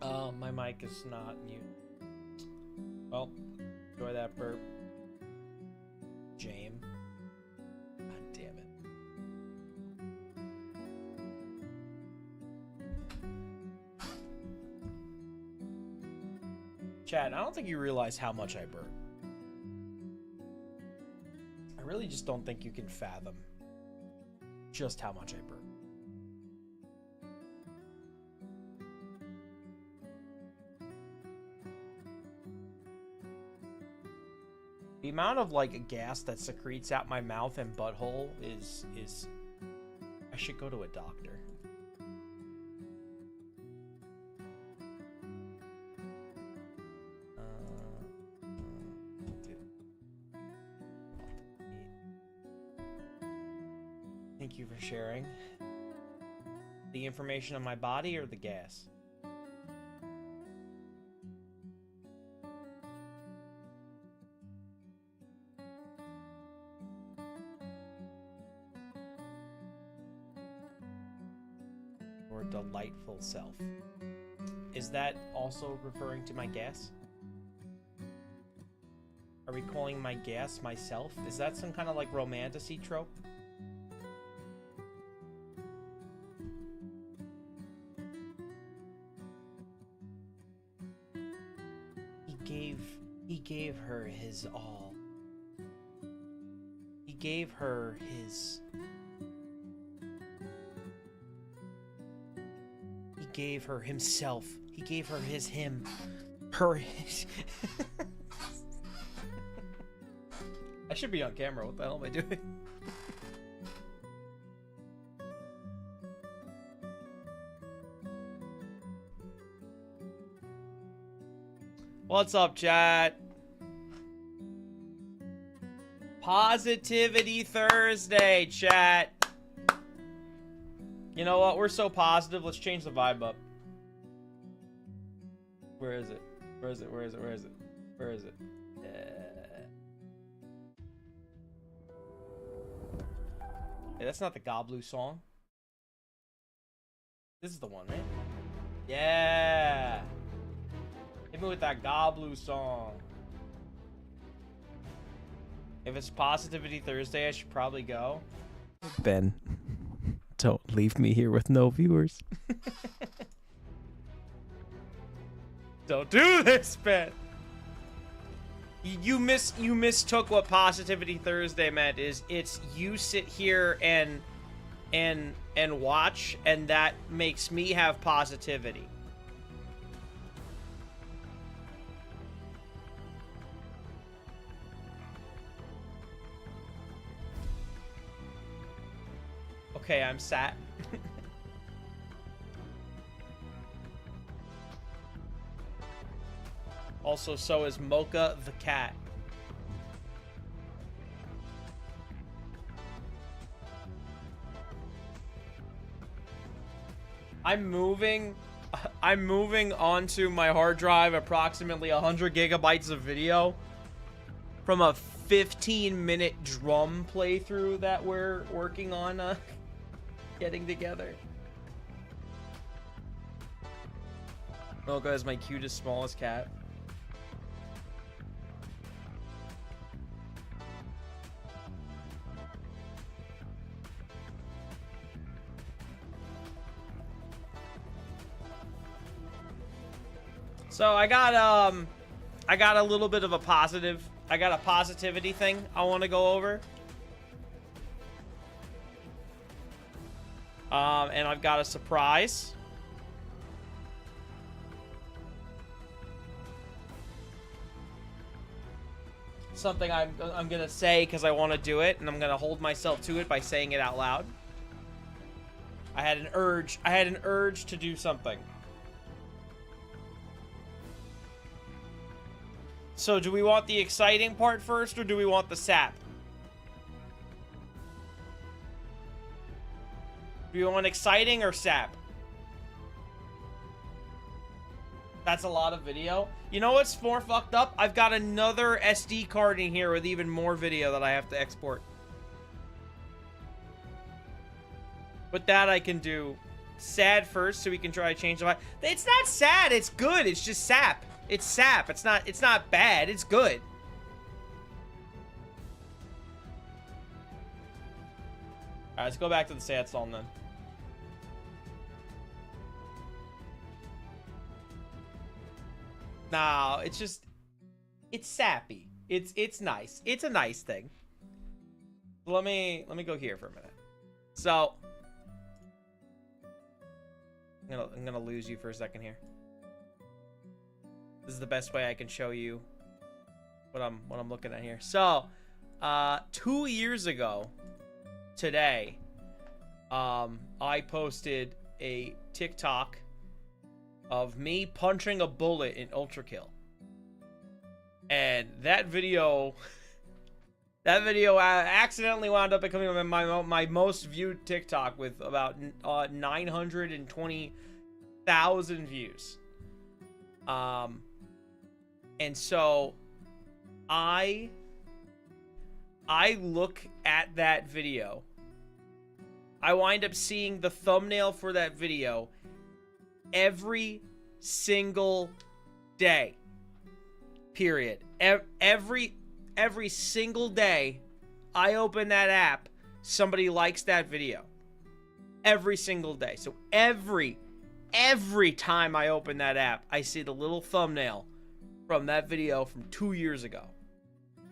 My mic is not mute. Well, enjoy that burp. James. God damn it. Chad, I don't think you realize how much I burp. I really just don't think you can fathom just how much I burp. The amount of like gas that secretes out my mouth and butthole is I should go to a doctor. Thank you for sharing. The information on my body or the gas? Or delightful self. Is that also referring to my gas? Are we calling my gas myself? Is that some kind of like romantasy trope? He gave her his all. He gave her his... He gave her himself. He gave her his him. Her his... I should be on camera. What the hell am I doing? What's up, chat? Positivity Thursday, chat. You know what? We're so positive. Let's change the vibe up. Where is it? Where is it? Where is it? Where is it? Where is it? Hey, that's not the Goblu song. This is the one, right? Yeah. Hit me with that Goblu song. If it's Positivity Thursday, I should probably go. Ben, don't leave me here with no viewers. Don't do this, Ben. You mistook what Positivity Thursday meant. It's you sit here and watch, and that makes me have positivity. Okay, I'm sat. Also, so is Mocha the cat. I'm moving onto my hard drive approximately 100 gigabytes of video from a 15-minute drum playthrough that we're working on getting together. Mocha is my cutest, smallest cat. So I got a little bit of a positivity thing I want to go over. And I've got a surprise. Something I'm gonna say because I want to do it, and I'm gonna hold myself to it by saying it out loud. I had an urge to do something. So do we want the exciting part first, or do we want the sap? Do you want exciting or sap? That's a lot of video. You know what's more fucked up? I've got another SD card in here with even more video that I have to export. But that I can do sad first so we can try to change the vibe. It's not sad. It's good. It's just sap. It's sap. It's not bad. It's good. All right, let's go back to the sad song then. No, it's just, it's sappy. It's nice. It's a nice thing. Let me go here for a minute. So I'm gonna lose you for a second here. This is the best way I can show you what I'm looking at here. So 2 years ago today, I posted a TikTok of me punching a bullet in Ultra Kill. And that video accidentally wound up becoming my most viewed TikTok with about 920,000 views. And so I look at that video. I wind up seeing the thumbnail for that video every single day. Period. Every single day I open that app, somebody likes that video. Every single day. So every time I open that app, I see the little thumbnail from that video from 2 years ago.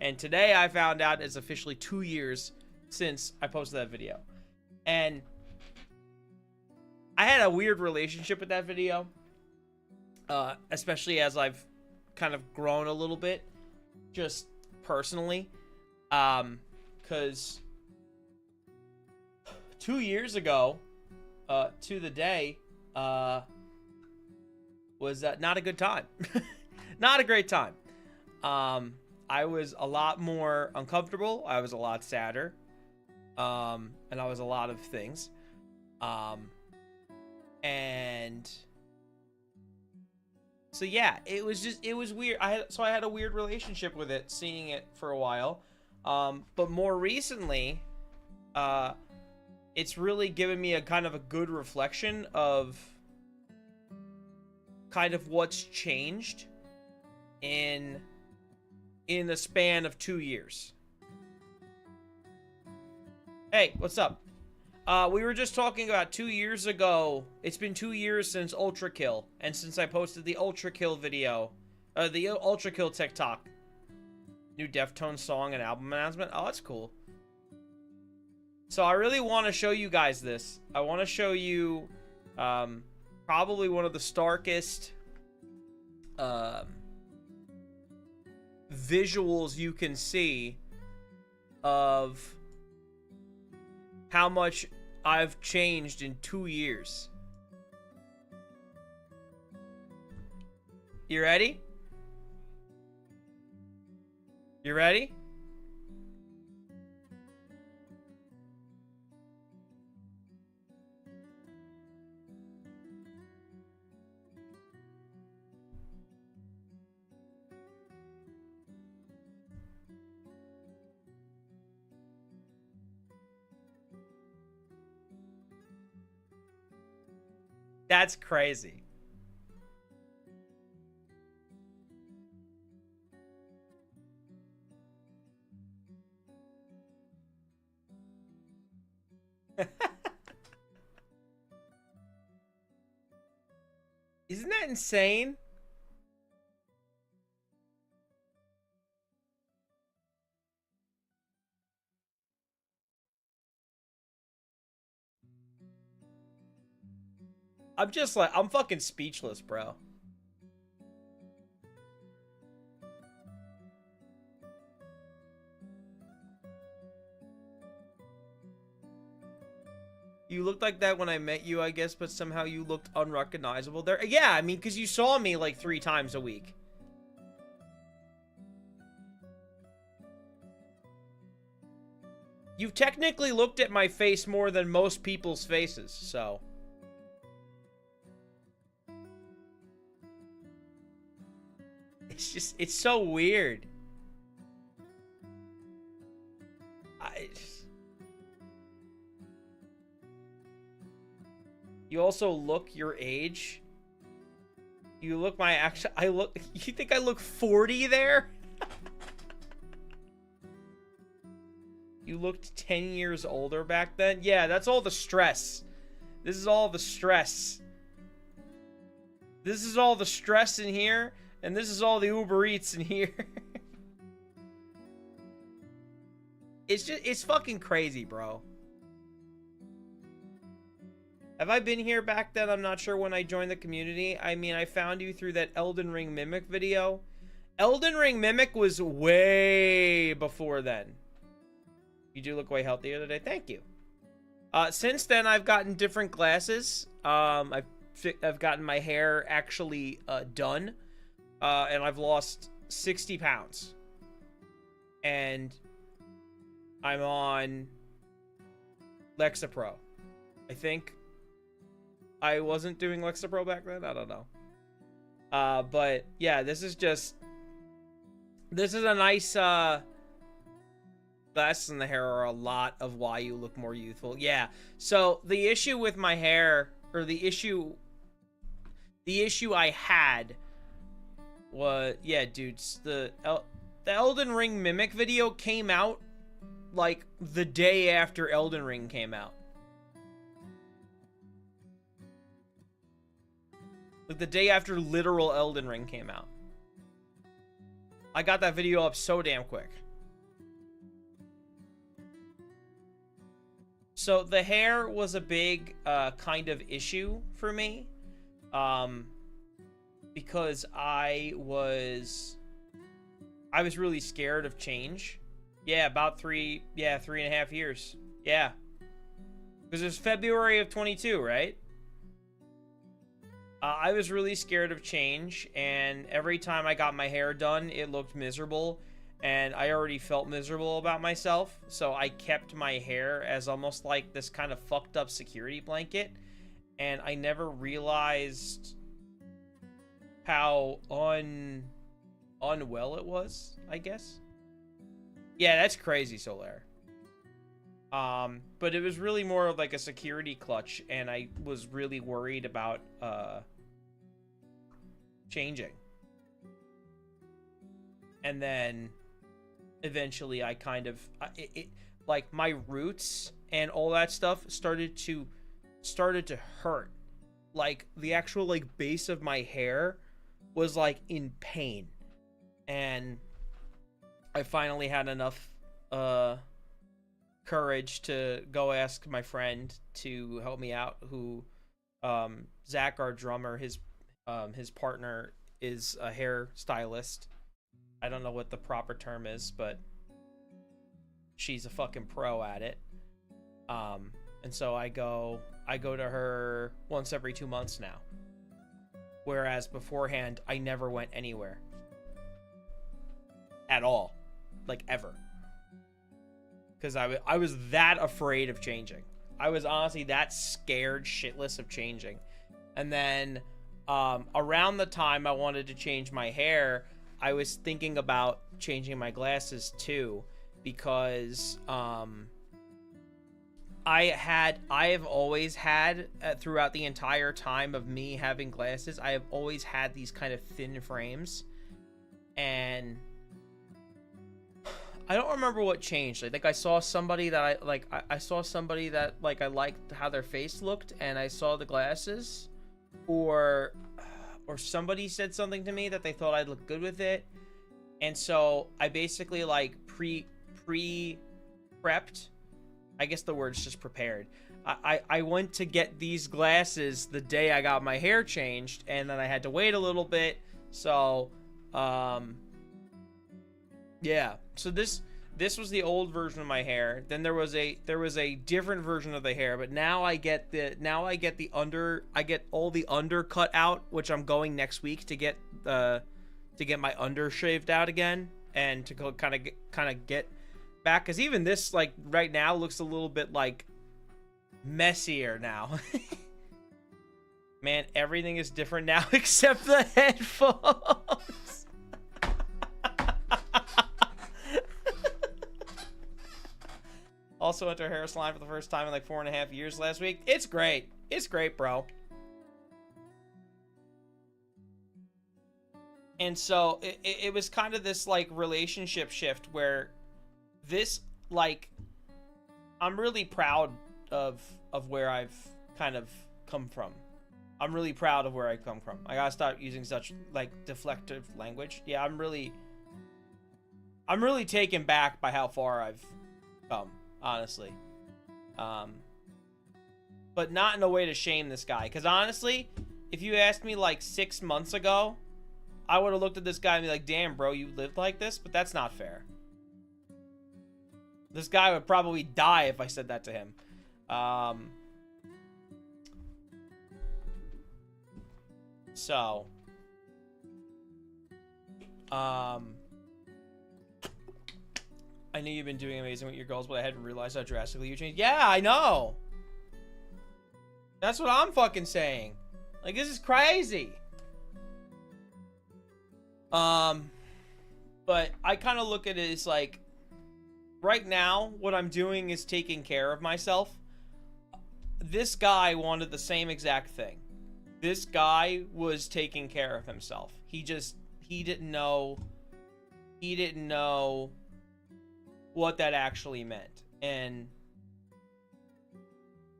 And today I found out it's officially 2 years since I posted that video. And I had a weird relationship with that video, especially as I've kind of grown a little bit, just personally, because 2 years ago, to the day, was not a good time. Not a great time. I was a lot more uncomfortable. I was a lot sadder. And I was a lot of things. And so yeah, it was weird. I had a weird relationship with it, seeing it for a while. But more recently, it's really given me a kind of a good reflection of kind of what's changed in the span of 2 years. Hey, what's up? We were just talking about 2 years ago. It's been 2 years since Ultra Kill, and since I posted the Ultra Kill video, the Ultra Kill TikTok. New Deftones song and album announcement. Oh, that's cool. So I really want to show you guys this. I want to show you probably one of the starkest visuals you can see of how much I've changed in 2 years. You ready? You ready? That's crazy. Isn't that insane? I'm just like, I'm fucking speechless, bro. You looked like that when I met you, I guess, but somehow you looked unrecognizable there. Yeah, I mean, because you saw me like 3 times a week. You've technically looked at my face more than most people's faces, so... It's so weird. You also look your age. You look my actual... You think I look 40 there? You looked 10 years older back then? Yeah, that's all the stress. This is all the stress. This is all the stress in here, and this is all the Uber Eats in here. It's fucking crazy, bro. Have I been here back then? I'm not sure when I joined the community. I mean, I found you through that Elden Ring Mimic video. Elden Ring Mimic was way before then. You do look way healthier today. Thank you. Since then, I've gotten different glasses. I've gotten my hair actually done. And I've lost 60 pounds. And I'm on Lexapro. I think I wasn't doing Lexapro back then. I don't know. But yeah, this is a nice glasses in the hair are a lot of why you look more youthful. Yeah. So the issue with my hair, or the issue I had was, yeah, dudes, the Elden Ring Mimic video came out like the day after Elden Ring came out. Like the day after literal Elden Ring came out. I got that video up so damn quick. So the hair was a big kind of issue for me. Because I was really scared of change. Yeah, about 3.5 years. Yeah. Because it was February of 22, right? I was really scared of change, and every time I got my hair done, it looked miserable, and I already felt miserable about myself, so I kept my hair as almost like this kind of fucked up security blanket, and I never realized how unwell it was, I guess. Yeah, that's crazy, Solaire. But it was really more of like a security clutch, and I was really worried about changing. And then eventually I kind of like my roots and all that stuff started to hurt. Like the actual like base of my hair was like in pain, and I finally had enough courage to go ask my friend to help me out, who Zach, our drummer, his partner is a hair stylist. I don't know what the proper term is, but she's a fucking pro at it. And so I go to her once every 2 months now, whereas beforehand I never went anywhere at all, like ever. Because I was that afraid of changing. I was honestly that scared shitless of changing. And then around the time I wanted to change my hair, I was thinking about changing my glasses too, because I have always had throughout the entire time of me having glasses, I have always had these kind of thin frames, and I don't remember what changed. I think I saw somebody that I saw somebody that like I liked how their face looked, and I saw the glasses, or somebody said something to me that they thought I'd look good with it, and so I basically like prepped. I guess the word's just prepared. I went to get these glasses the day I got my hair changed, and then I had to wait a little bit. So yeah, so this was the old version of my hair. Then there was a different version of the hair, but now I get all the undercut out, which I'm going next week to get my under shaved out again, and to go kind of get back, because even this like right now looks a little bit like messier now. Man, everything is different now except the headphones. Also went to a hair salon for the first time in like 4.5 years last week. It's great. It's great, bro. And so it was kind of this like relationship shift where this like I'm really proud of where I've kind of come from. I'm really proud of where I come from. I gotta stop using such like deflective language. Yeah, I'm really taken back by how far I've come, honestly. But not in a way to shame this guy, because honestly, if you asked me like 6 months ago, I would have looked at this guy and be like, damn, bro, you lived like this? But that's not fair. This guy would probably die if I said that to him. I knew you've been doing amazing with your goals, but I hadn't realized how drastically you changed. Yeah, I know. That's what I'm fucking saying. Like, this is crazy. But I kind of look at it as like, right now, what I'm doing is taking care of myself. This guy wanted the same exact thing. This guy was taking care of himself. He didn't know what that actually meant. And,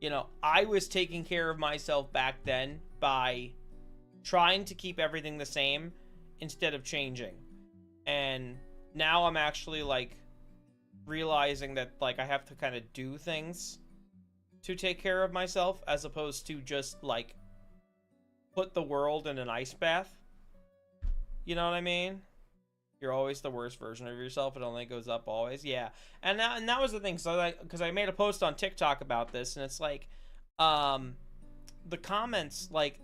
you know, I was taking care of myself back then by trying to keep everything the same instead of changing. And now I'm actually like realizing that like I have to kind of do things to take care of myself as opposed to just like put the world in an ice bath. You know what I mean? You're always the worst version of yourself. It only goes up always. Yeah. And that was the thing. So like, because I made a post on TikTok about this, and it's like, the comments, like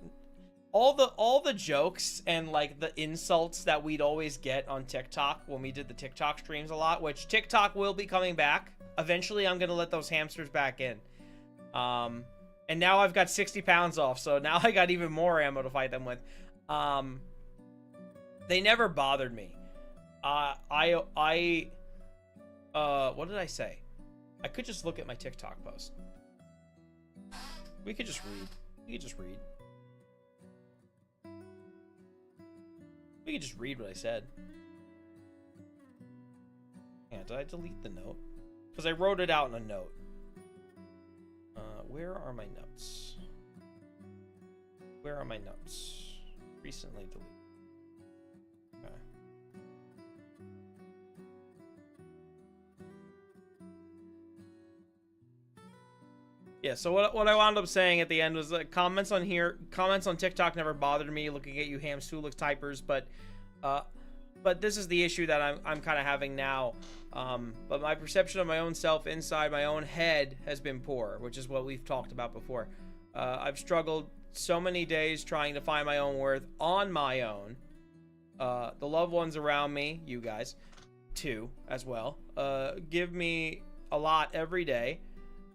all the jokes and like the insults that we'd always get on TikTok when we did the TikTok streams a lot, which TikTok will be coming back. Eventually, I'm gonna let those hamsters back in. And now I've got 60 pounds off, so now I got even more ammo to fight them with. They never bothered me. What did I say? I could just look at my TikTok post. We could just read. We could just read. We could just read what I said. Yeah, did I delete the note? Because I wrote it out in a note. Where are my notes? Where are my notes? Recently deleted. Okay. Yeah, so what I wound up saying at the end was like comments on TikTok never bothered me, looking at you hamstoolix typers, but this is the issue that I'm kind of having now. But my perception of my own self inside my own head has been poor, which is what we've talked about before. I've struggled so many days trying to find my own worth on my own. The loved ones around me, you guys, too, as well, give me a lot every day.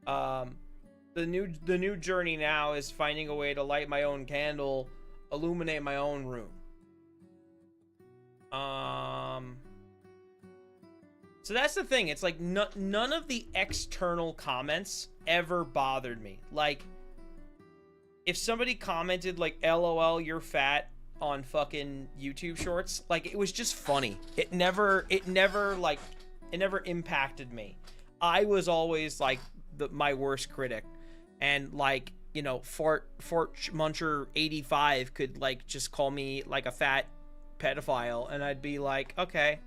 The new journey now is finding a way to light my own candle, illuminate my own room. So that's the thing. It's like none of the external comments ever bothered me. Like, if somebody commented like "LOL, you're fat" on fucking YouTube Shorts, like, it was just funny. It never impacted me. I was always like my worst critic, and like, you know, Fort Muncher 85 could like just call me like a fat pedophile, and I'd be like, okay,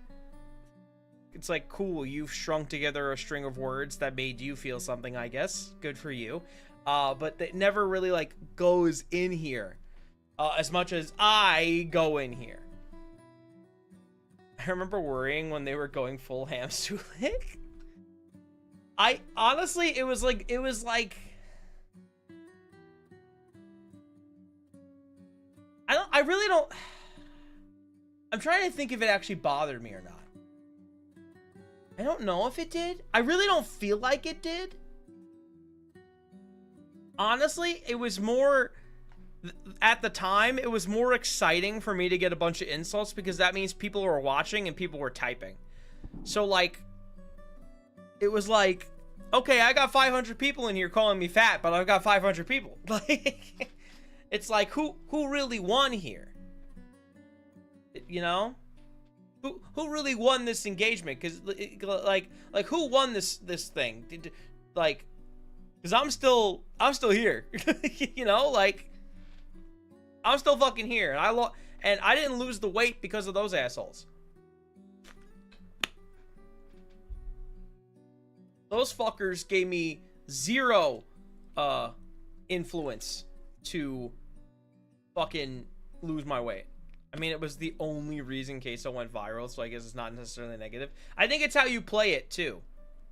it's like, cool, you've strung together a string of words that made you feel something, I guess. Good for you. But it never really like goes in here as much as I go in here. I remember worrying when they were going full hamstoolik. I honestly, it was like I really don't. I'm trying to think if it actually bothered me or not. I don't know if it did. I really don't feel like it did. Honestly, it was more, at the time, it was more exciting for me to get a bunch of insults because that means people were watching and people were typing. So, like, it was like, okay, I got 500 people in here calling me fat, but I've got 500 people. Like, it's like, who really won here? You know? Who really won this engagement? Because, like, who won this thing? Like, because I'm still here. You know? Like, I'm still fucking here. And I didn't lose the weight because of those assholes. Those fuckers gave me zero influence to fucking lose my weight. I mean, it was the only reason Queso went viral, so I guess it's not necessarily negative. I think it's how you play it, too.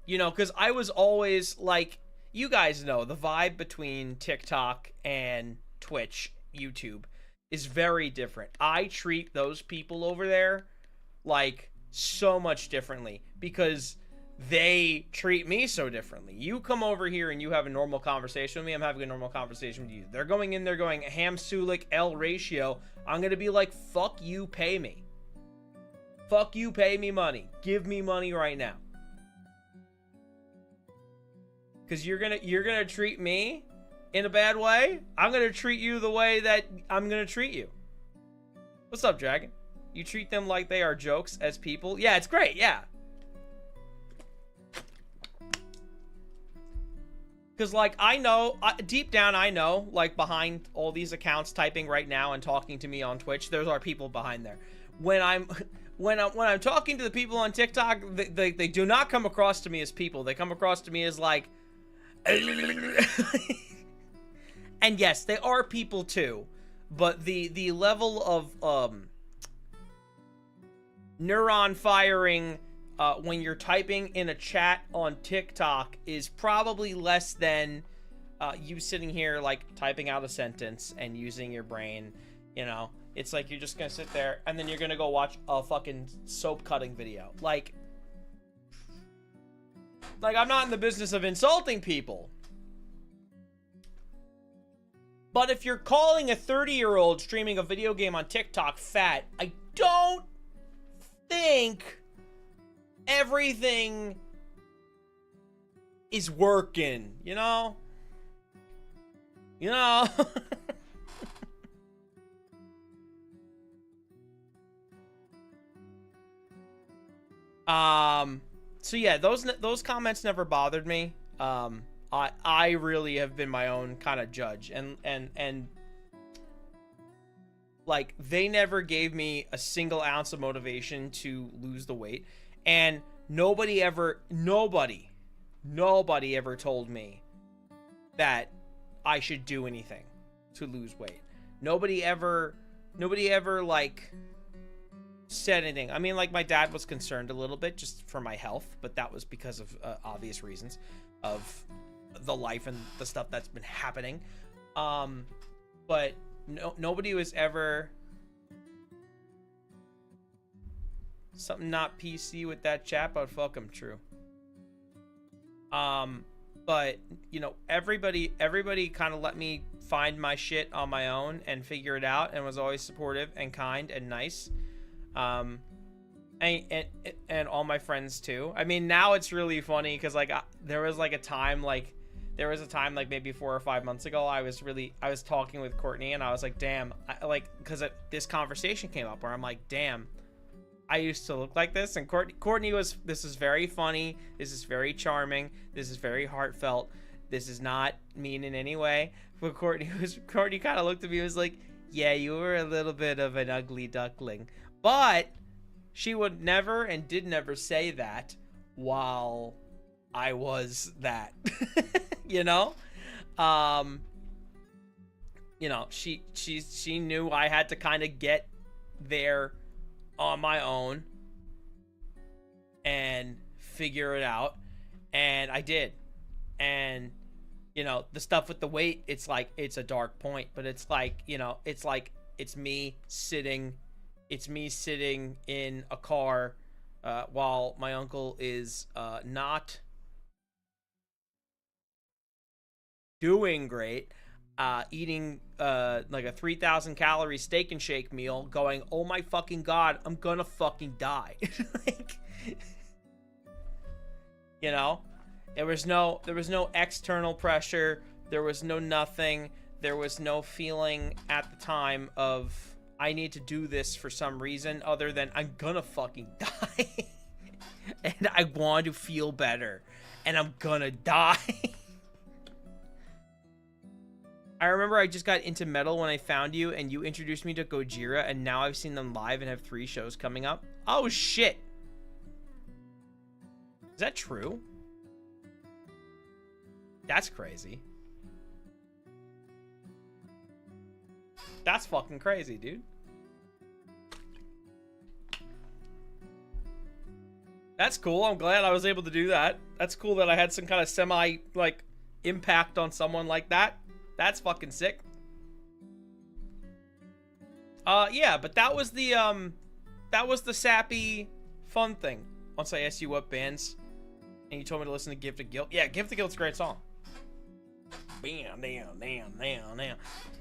You know, because I was always, like, you guys know, the vibe between TikTok and Twitch, YouTube, is very different. I treat those people over there, like, so much differently, because they treat me so differently. You come over here and you have a normal conversation with me, I'm having a normal conversation with you. They're going in there going, Ham Sulik L ratio. I'm going to be like, fuck you, pay me. Fuck you, pay me money. Give me money right now. Because you're gonna treat me in a bad way. I'm going to treat you the way that I'm going to treat you. What's up, Dragon? You treat them like they are jokes as people? Yeah, it's great, yeah. Because, like, I know, deep down I know, like, behind all these accounts typing right now and talking to me on Twitch, there are people behind there. When I'm talking to the people on TikTok, they do not come across to me as people. They come across to me as, like... And yes, they are people too. But the level of neuron firing... when you're typing in a chat on TikTok is probably less than you sitting here, like, typing out a sentence and using your brain, you know? It's like you're just gonna sit there and then you're gonna go watch a fucking soap cutting video. Like, I'm not in the business of insulting people. But if you're calling a 30-year-old streaming a video game on TikTok fat, I don't think... everything is working, you know? You know? So yeah, those comments never bothered me. I really have been my own kind of judge, and like, they never gave me a single ounce of motivation to lose the weight. And nobody ever told me that I should do anything to lose weight. Nobody ever, like, said anything. I mean, like, my dad was concerned a little bit just for my health, but that was because of obvious reasons of the life and the stuff that's been happening. But nobody was ever... Something not PC with that chat, but fuck them, true. But, you know, everybody kind of let me find my shit on my own and figure it out, and was always supportive and kind and nice. And all my friends too. I mean, now it's really funny because, like, there was a time maybe 4 or 5 months ago, I was talking with Courtney, and I was like, damn, because this conversation came up where I'm like, damn, I used to look like this. And Courtney was, this is very funny, this is very charming, this is very heartfelt, this is not mean in any way. But Courtney kind of looked at me and was like, yeah, you were a little bit of an ugly duckling. But she would never and did never say that while I was that. You know? You know, she knew I had to kind of get there on my own and figure it out, and I did. And, you know, the stuff with the weight, it's like, it's a dark point, but it's like, you know, it's like, it's me sitting in a car while my uncle is not doing great, eating like a 3,000 calorie steak and shake meal, going, oh my fucking god, I'm gonna fucking die. Like, you know? There was no external pressure. There was no nothing. There was no feeling at the time of I need to do this for some reason other than I'm gonna fucking die. And I want to feel better. And I'm gonna die. I remember I just got into metal when I found you and you introduced me to Gojira, and now I've seen them live and have 3 shows coming up. Oh shit. Is that true? That's crazy. That's fucking crazy, dude. That's cool. I'm glad I was able to do that. That's cool that I had some kind of semi, like, impact on someone like that. That's fucking sick. Yeah, but that was the sappy, fun thing. Once I asked you what bands, and you told me to listen to Gift of Guilt. Yeah, Gift of Guilt's a great song. Bam, damn, damn, damn, damn.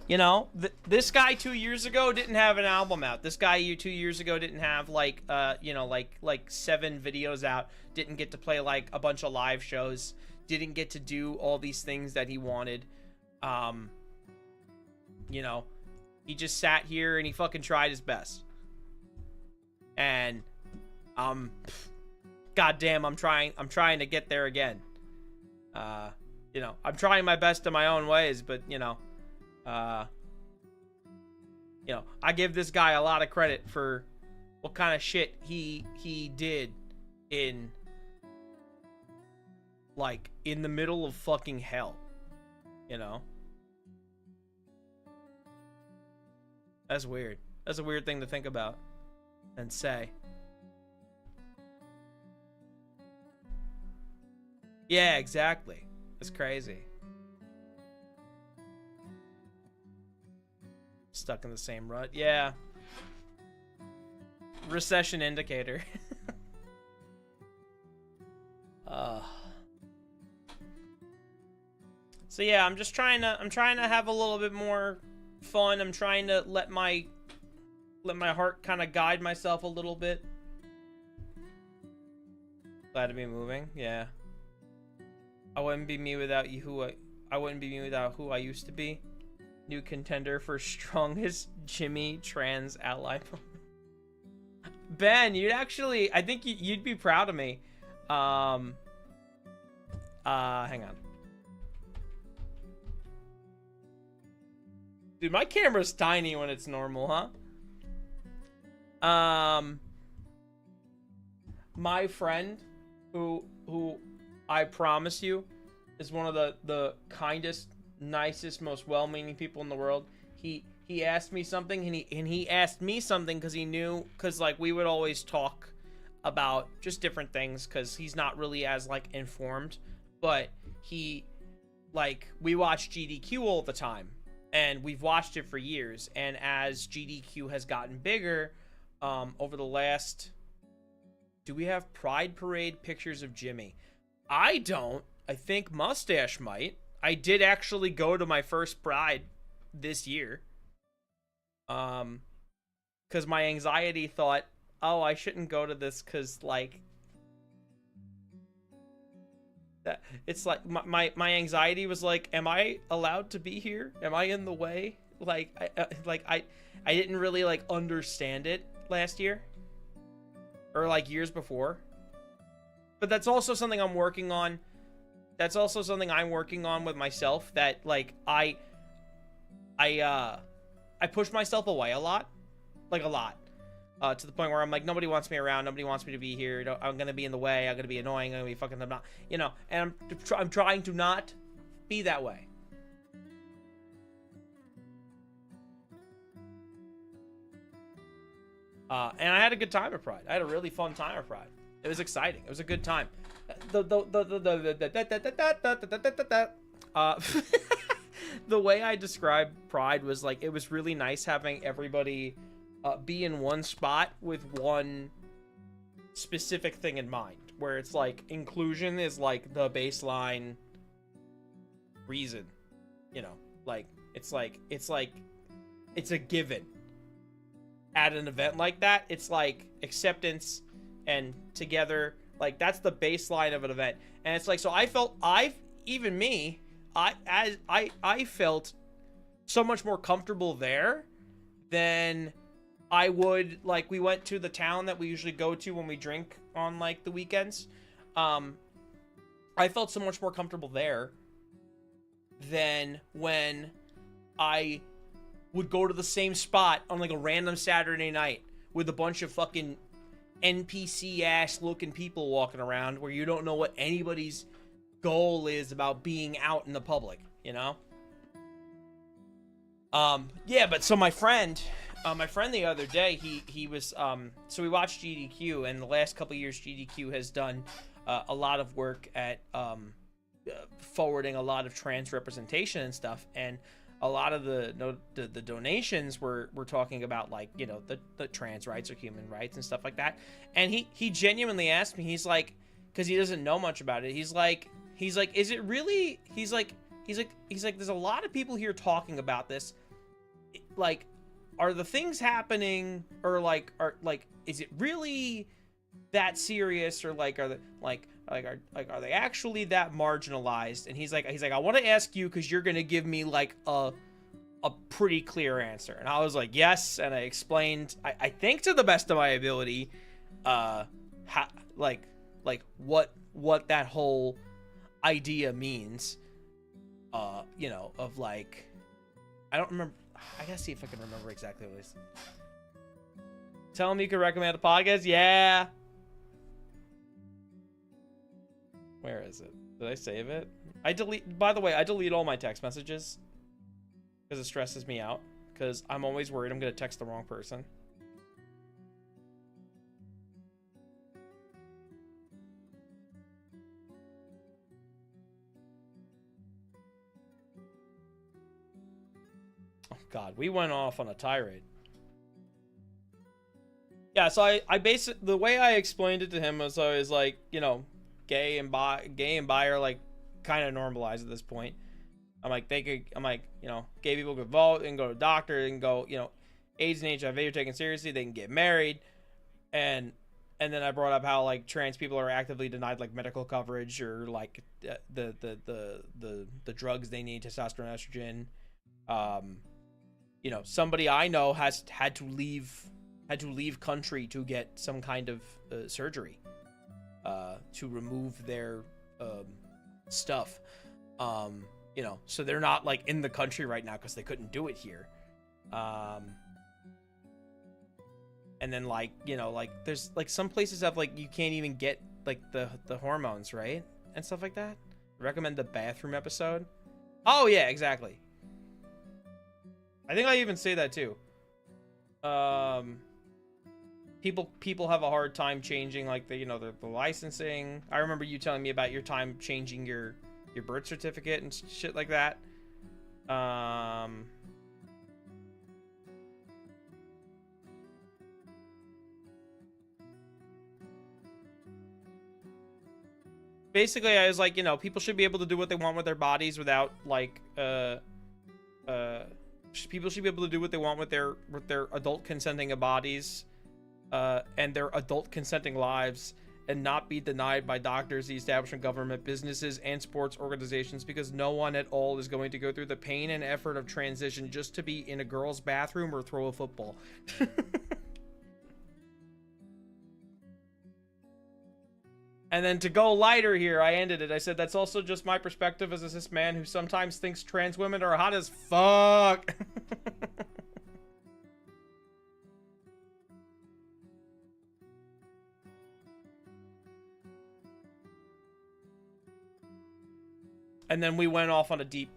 You know, this guy 2 years ago didn't have an album out. This guy 2 years ago didn't have, like, you know, like 7 videos out. Didn't get to play, like, a bunch of live shows. Didn't get to do all these things that he wanted. You know, he just sat here and he fucking tried his best. And, goddamn, I'm trying to get there again. You know, I'm trying my best in my own ways, but, you know, I give this guy a lot of credit for what kind of shit he did in, like, in the middle of fucking hell, you know? That's weird. That's a weird thing to think about and say. Yeah, exactly. It's crazy. Stuck in the same rut. Yeah. Recession indicator. So yeah, I'm trying to have a little bit more fun. I'm trying to let my heart kind of guide myself a little bit. Glad to be moving. Yeah. I wouldn't be me without you. I wouldn't be me without who I used to be. New contender for strongest Jimmy trans ally. Ben, you'd actually, I think you'd be proud of me. Hang on. Dude, my camera's tiny when it's normal, huh? My friend, who I promise you is one of the kindest, nicest, most well-meaning people in the world. He asked me something, and he asked me something because he knew, because, like, we would always talk about just different things because he's not really as, like, informed, but he, like, we watch GDQ all the time, and we've watched it for years, and as GDQ has gotten bigger, over the last, do we have Pride Parade pictures of Jimmy? I don't. I think Mustache might. I did actually go to my first Pride this year. Because my anxiety thought, oh, I shouldn't go to this because, like, that it's like my anxiety was like, am I allowed to be here? Am I in the way? Like, I didn't really, like, understand it last year or, like, years before. But that's also something I'm working on. That's also something I'm working on with myself, that, like, I push myself away a lot. Like, a lot. To the point where I'm like, nobody wants me around, nobody wants me to be here, I'm gonna be in the way, I'm gonna be annoying, I'm gonna be fucking not, you know, and I'm trying to not be that way. And I had a good time at Pride. I had a really fun time at Pride. It was exciting. It was a good time. The way I described Pride was like, it was really nice having everybody be in one spot with one specific thing in mind, where it's like inclusion is like the baseline reason, you know, like it's a given at an event like that. It's like acceptance and together Like, that's the baseline of an event. And it's like, so I felt, I felt so much more comfortable there than I would, like, we went to the town that we usually go to when we drink on, like, the weekends. I felt so much more comfortable there than when I would go to the same spot on, like, a random Saturday night with a bunch of fucking NPC-ass looking people walking around where you don't know what anybody's goal is about being out in the public, you know? Yeah, but so my friend the other day, he was, so we watched GDQ, and the last couple years GDQ has done a lot of work at forwarding a lot of trans representation and stuff, and a lot of the donations were talking about, like, you know, the trans rights or human rights and stuff like that. And he genuinely asked me, he's like, because he doesn't know much about it, he's like, is it really, he's like, there's a lot of people here talking about this, like, are the things happening, or like, is it really that serious, or like, are they actually that marginalized? And he's like, I want to ask you because you're gonna give me like a pretty clear answer. And I was like, yes. And I explained, I think to the best of my ability, what that whole idea means. You know, of like, I don't remember. I gotta see if I can remember exactly what it is. Tell him you can recommend a podcast. Yeah. Where is it? Did I save it? By the way, I delete all my text messages because it stresses me out, because I'm always worried I'm gonna text the wrong person. Oh God, we went off on a tirade. Yeah, so I basically, the way I explained it to him was always like, you know, gay and bi are like kind of normalized at this point. I'm like, you know, gay people could vote and go to a doctor, they can go, you know, AIDS and HIV are taken seriously, they can get married, and then I brought up how, like, trans people are actively denied, like, medical coverage, or like the drugs they need, testosterone, estrogen. You know, somebody I know has had to leave country to get some kind of surgery to remove their stuff. You know, so they're not, like, in the country right now because they couldn't do it here. And then, like, you know, like, there's, like, some places have, like, you can't even get, like, the hormones, right? And stuff like that. Recommend the bathroom episode. Oh, yeah, exactly. I think I even say that, too. People have a hard time changing, like, the, you know, the licensing. I remember you telling me about your time changing your birth certificate and shit like that. Basically, I was like, you know, people should be able to do what they want with their bodies without, like, people should be able to do what they want with their adult consenting bodies, and their adult consenting lives, and not be denied by doctors, the establishment, government, businesses, and sports organizations, because no one at all is going to go through the pain and effort of transition just to be in a girl's bathroom or throw a football. And then to go lighter here, I ended it. I said, that's also just my perspective as a cis man who sometimes thinks trans women are hot as fuck. And then we went off on a deep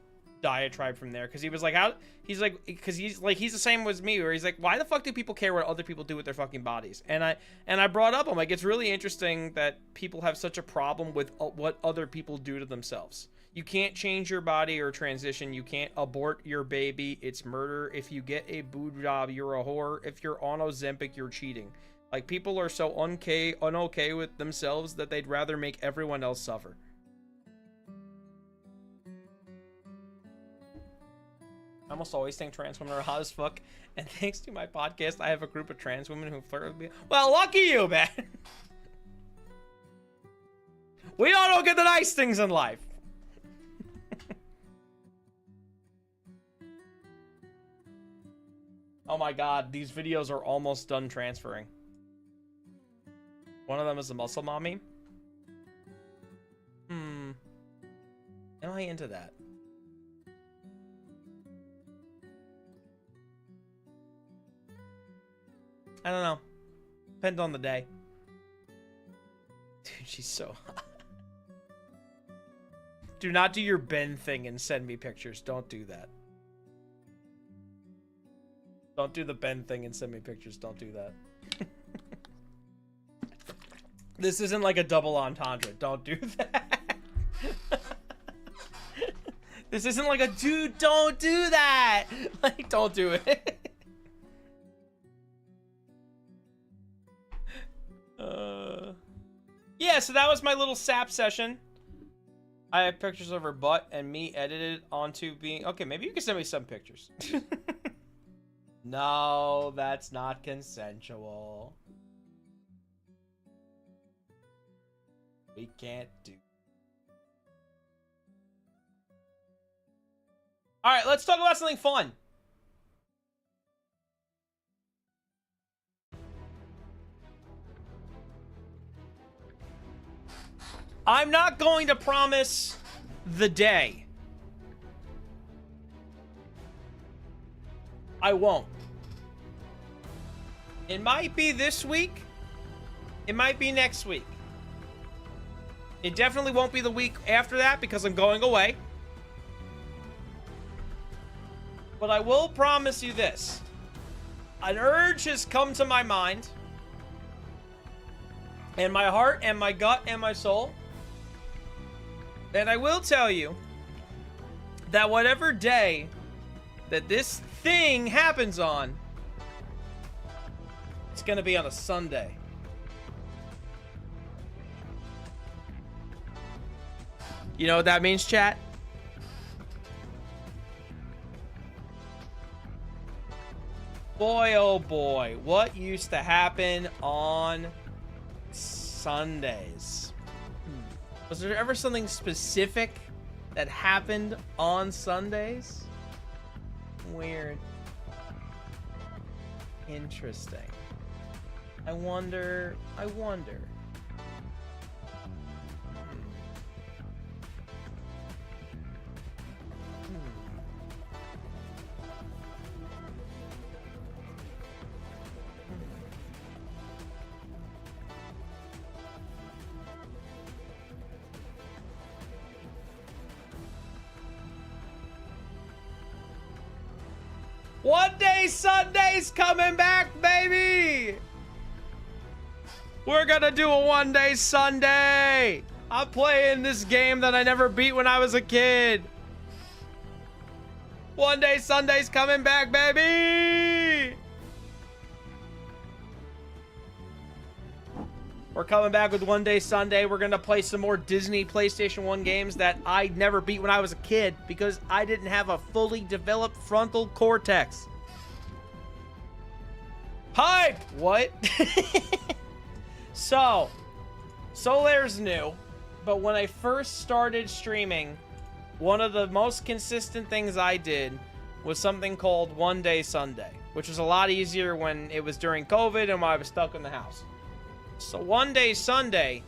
diatribe from there, because he was like, how, he's like, because he's the same as me, where he's like, why the fuck do people care what other people do with their fucking bodies? And I brought up, I'm like, it's really interesting that people have such a problem with what other people do to themselves. You can't change your body or transition. You can't abort your baby. It's murder. If you get a boob job, you're a whore. If you're on Ozempic, you're cheating. Like, people are so unokay with themselves that they'd rather make everyone else suffer. I almost always think trans women are hot as fuck, and thanks to my podcast, I have a group of trans women who flirt with me. Well, lucky you, man. We all don't get the nice things in life. Oh my god, these videos are almost done transferring. One of them is a muscle mommy. Am I into that? I don't know. Depends on the day. Dude, she's so hot. Do not do your Ben thing and send me pictures. Don't do that. Don't do the Ben thing and send me pictures. Don't do that. This isn't like a double entendre. Don't do that. This isn't like a dude, don't do that. Like, don't do it. Yeah, so that was my little sap session. I have pictures of her butt and me edited onto being... Okay, maybe you can send me some pictures. No, that's not consensual. We can't do... Alright, let's talk about something fun. I'm not going to promise the day. I won't. It might be this week. It might be next week. It definitely won't be the week after that because I'm going away. But I will promise you this. An urge has come to my mind. And my heart and my gut and my soul. And I will tell you that whatever day that this thing happens on, it's gonna be on a Sunday. You know what that means, chat? Boy, oh boy, what used to happen on Sundays? Was there ever something specific that happened on Sundays? Weird. Interesting. I wonder. One Day Sunday's coming back, baby! We're gonna do a One Day Sunday! I'm playing this game that I never beat when I was a kid. One Day Sunday's coming back, baby! We're coming back with One Day Sunday. We're gonna play some more Disney PlayStation 1 games that I never beat when I was a kid because I didn't have a fully developed frontal cortex. Hi! What? So, Solaire's new, but when I first started streaming, one of the most consistent things I did was something called One Day Sunday, which was a lot easier when it was during COVID and when I was stuck in the house. So One Day Sunday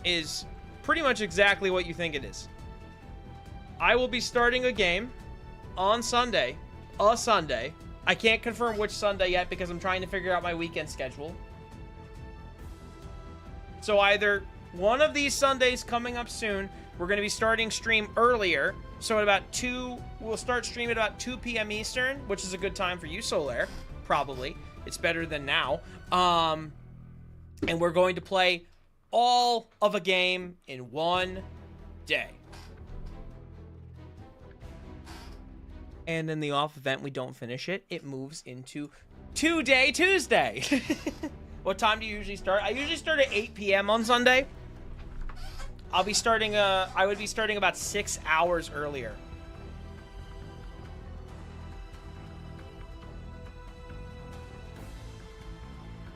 is pretty much exactly what you think it is. I will be starting a game on Sunday, a Sunday. I can't confirm which Sunday yet because I'm trying to figure out my weekend schedule. So either one of these Sundays coming up soon, we're going to be starting stream earlier. So at about 2, we'll start stream at about 2 p.m. Eastern, which is a good time for you, Solaire. Probably. It's better than now. And we're going to play all of a game in one day. And in the off event we don't finish it, it moves into Two-Day Tuesday. What time do you usually start? I usually start at 8 p.m. on Sunday. I'll be starting, I would be starting about 6 hours earlier.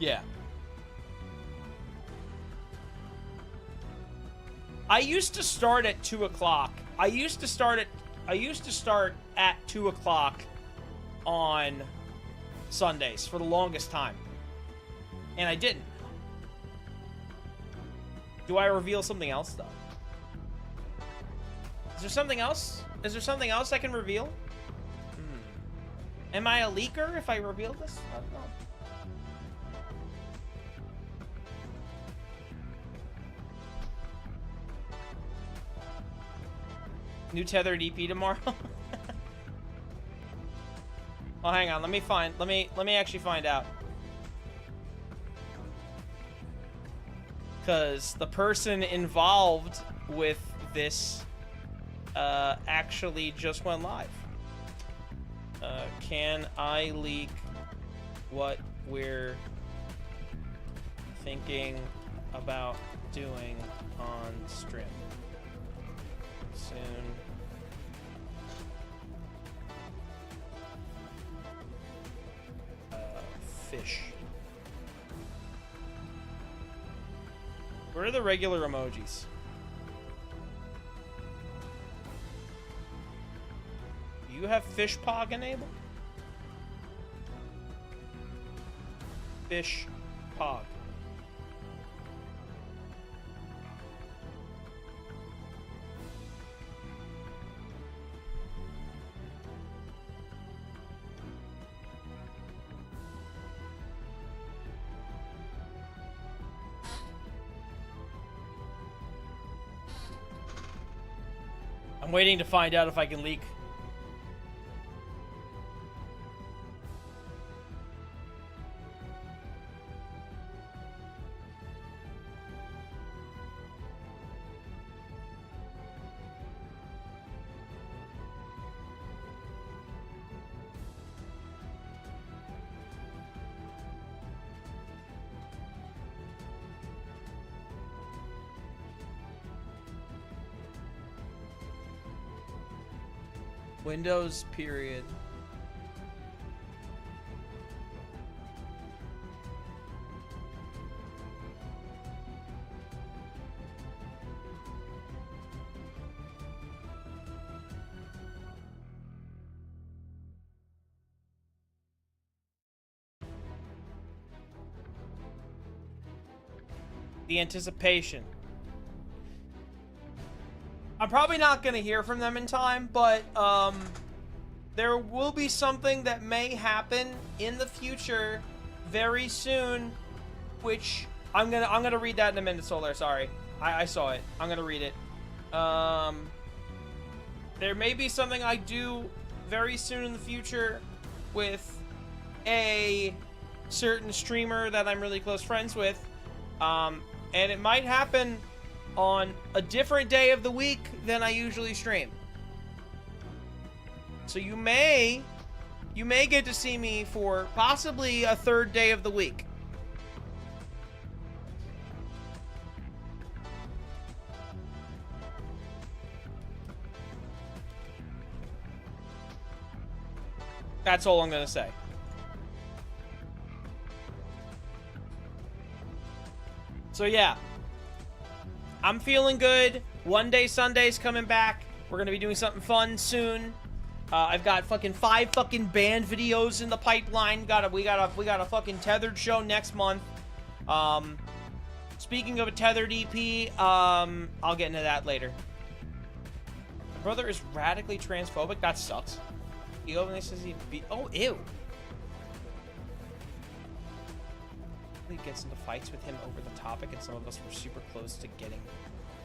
Yeah. I used to start at 2 o'clock. I used to start at 2 o'clock on Sundays for the longest time. And I didn't. Do I reveal something else, though? Is there something else? Is there something else I can reveal? Am I a leaker if I reveal this? I don't know. New tethered EP tomorrow? Well, hang on. Let me actually find out. Because the person involved with this actually just went live. Can I leak what we're thinking about doing on stream soon? Fish. Where are the regular emojis? You have fish pog enabled? Fish pog. I'm waiting to find out if I can leak. Windows, period. The anticipation. I'm probably not going to hear from them in time, but there will be something that may happen in the future very soon, which I'm gonna read that in a minute, Solar. Sorry. I saw it. I'm gonna read it. There may be something I do very soon in the future with a certain streamer that I'm really close friends with. And it might happen on a different day of the week than I usually stream. So you may get to see me for possibly a third day of the week. That's all I'm gonna say. So yeah, I'm feeling good. One Day Sunday's coming back. We're gonna be doing something fun soon. I've got fucking 5 fucking band videos in the pipeline. We got a fucking tethered show next month. Speaking of a tethered EP, I'll get into that later. My brother is radically transphobic. That sucks. He openly says he'd be. Oh, ew. He gets into fights with him over the topic, and some of us were super close to getting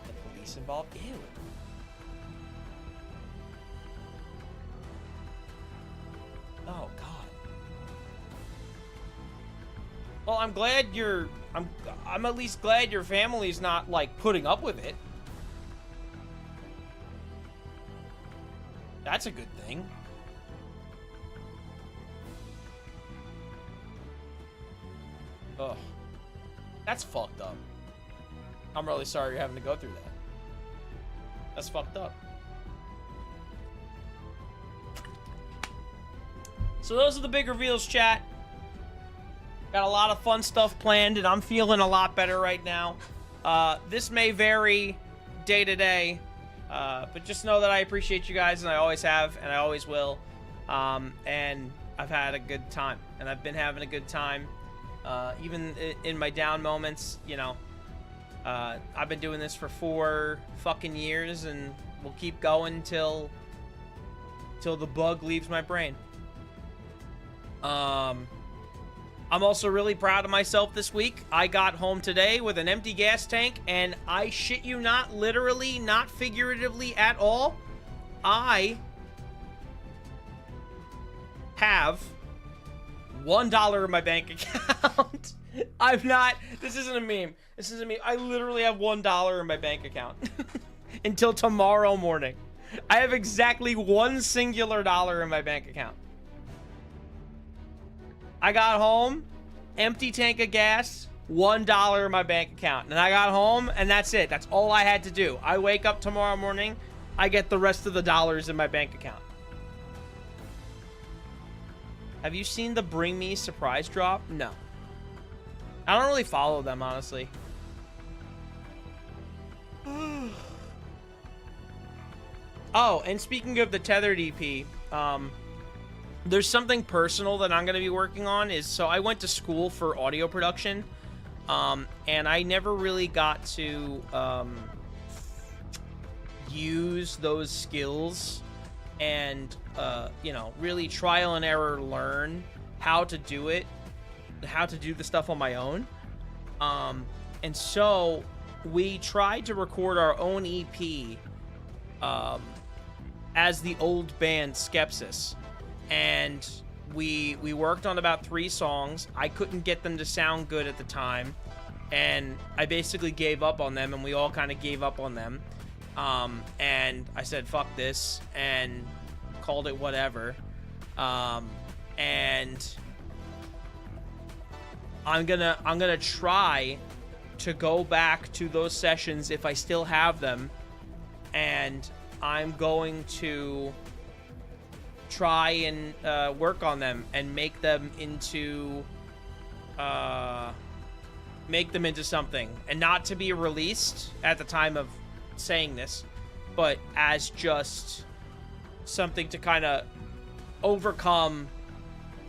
the police involved. Ew. Oh God. Well, I'm glad I'm at least glad your family's not like putting up with it. That's a good thing. Ugh. That's fucked up. I'm really sorry you're having to go through that. That's fucked up. So those are the big reveals, chat. Got a lot of fun stuff planned, and I'm feeling a lot better right now. This may vary day to day. But just know that I appreciate you guys, and I always have, and I always will. And I've had a good time, and I've been having a good time. Even in my down moments, you know. I've been doing this for 4 fucking years, and we'll keep going till the bug leaves my brain. I'm also really proud of myself this week. I got home today with an empty gas tank, and I shit you not, literally, not figuratively at all, I have $1 in my bank account. I'm not, this isn't a meme. This isn't a meme. I literally have $1 in my bank account until tomorrow morning. I have exactly one singular dollar in my bank account. I got home, empty tank of gas, $1 in my bank account. And I got home, and that's it. That's all I had to do. I wake up tomorrow morning, I get the rest of the dollars in my bank account. Have you seen the Bring Me surprise drop? No. I don't really follow them, honestly. Oh, and speaking of the Tethered EP, there's something personal that I'm going to be working on. So I went to school for audio production, and I never really got to use those skills and, you know, really trial and error learn how to do it, how to do the stuff on my own. And so we tried to record our own EP as the old band Skepsis. And we worked on about 3 songs. I couldn't get them to sound good at the time, and I basically gave up on them, and we all kind of gave up on them. And I said, fuck this, and called it whatever. And I'm gonna try to go back to those sessions if I still have them, and I'm going to try and work on them and make them into something, and not to be released at the time of saying this, but as just something to kind of overcome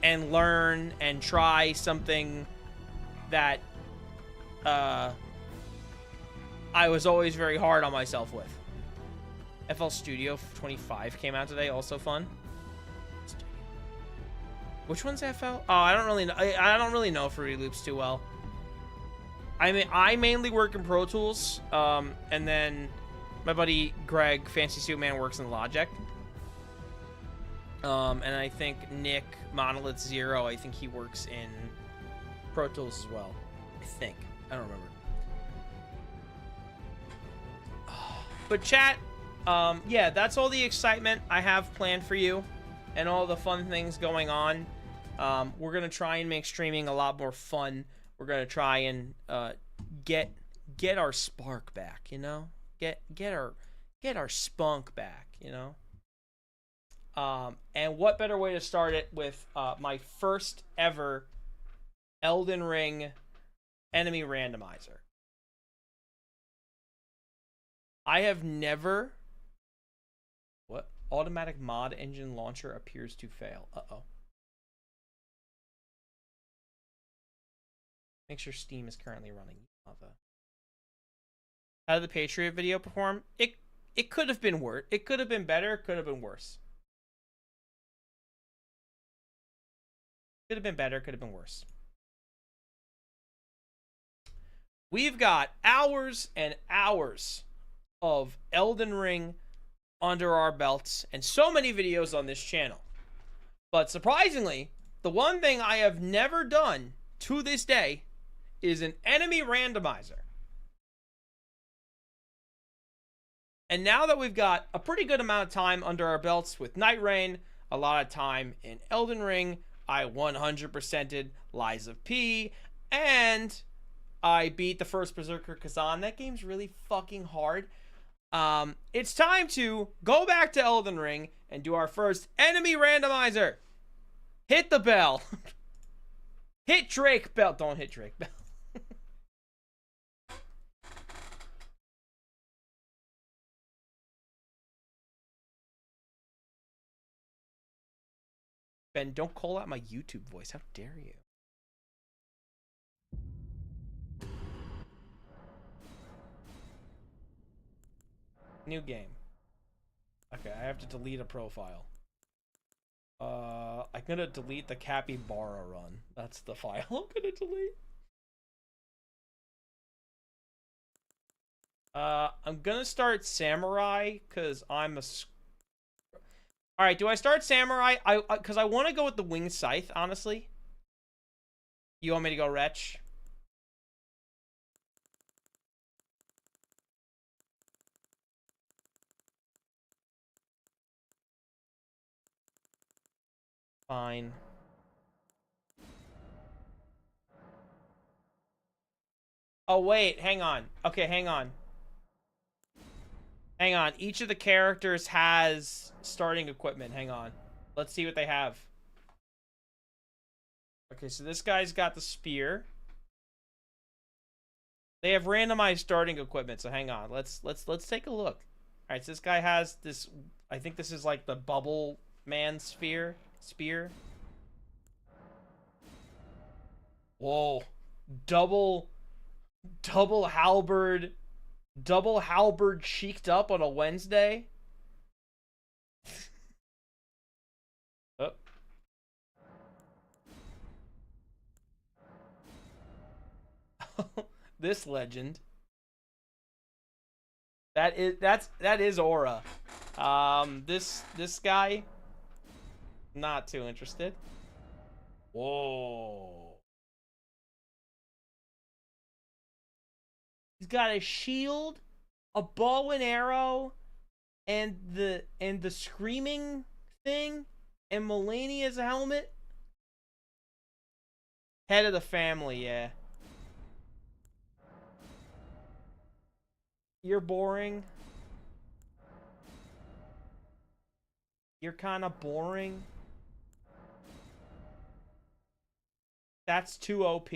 and learn and try something that I was always very hard on myself with. FL Studio 25 came out today, also fun. Which one's FL? Oh, I don't really know. I don't really know Fruity Loops too well. I mean, I mainly work in Pro Tools, and then my buddy Greg, Fancy Suit Man, works in Logic. And I think Nick, Monolith Zero, I think he works in Pro Tools as well. I think. I don't remember. But chat, yeah, that's all the excitement I have planned for you and all the fun things going on. We're going to try and make streaming a lot more fun. We're going to try and get our spark back, you know? Get our spunk back, you know? And what better way to start it with my first ever Elden Ring enemy randomizer. I have never... What? Automatic mod engine launcher appears to fail. Uh-oh. Make sure Steam is currently running. How did the Patriot video perform? It could have been worse. It could have been better. It could have been worse. Could have been better. Could have been worse. We've got hours and hours of Elden Ring under our belts and so many videos on this channel. But surprisingly, the one thing I have never done to this day is an enemy randomizer. And now that we've got a pretty good amount of time under our belts with Night Rain, a lot of time in Elden Ring, I 100%ed Lies of P, and I beat the first Berserker Kazan. That game's really fucking hard. It's time to go back to Elden Ring and do our first enemy randomizer. Hit the bell. Hit Drake bell. Don't hit Drake bell. Ben, don't call out my YouTube voice. How dare you? New game. Okay, I have to delete a profile. I'm gonna delete the Capybara run. That's the file I'm gonna delete. I'm gonna start Samurai, because I'm a... Alright, do I start Samurai? Because I want to go with the Winged Scythe, honestly. You want me to go Wretch? Fine. Oh, wait, hang on. Okay, hang on. Hang on. Each of the characters has starting equipment. Hang on. Let's see what they have. Okay, so this guy's got the spear. They have randomized starting equipment, so hang on. Let's take a look. All right, so this guy has this, I think this is like the bubble man spear. Whoa. Double halberd cheeked up on a Wednesday. Oh. This legend. That is aura. This guy, not too interested. Whoa. He's got a shield, a bow and arrow, and the screaming thing, and Melania's helmet. Head of the family, yeah. You're boring. You're kind of boring. That's too OP.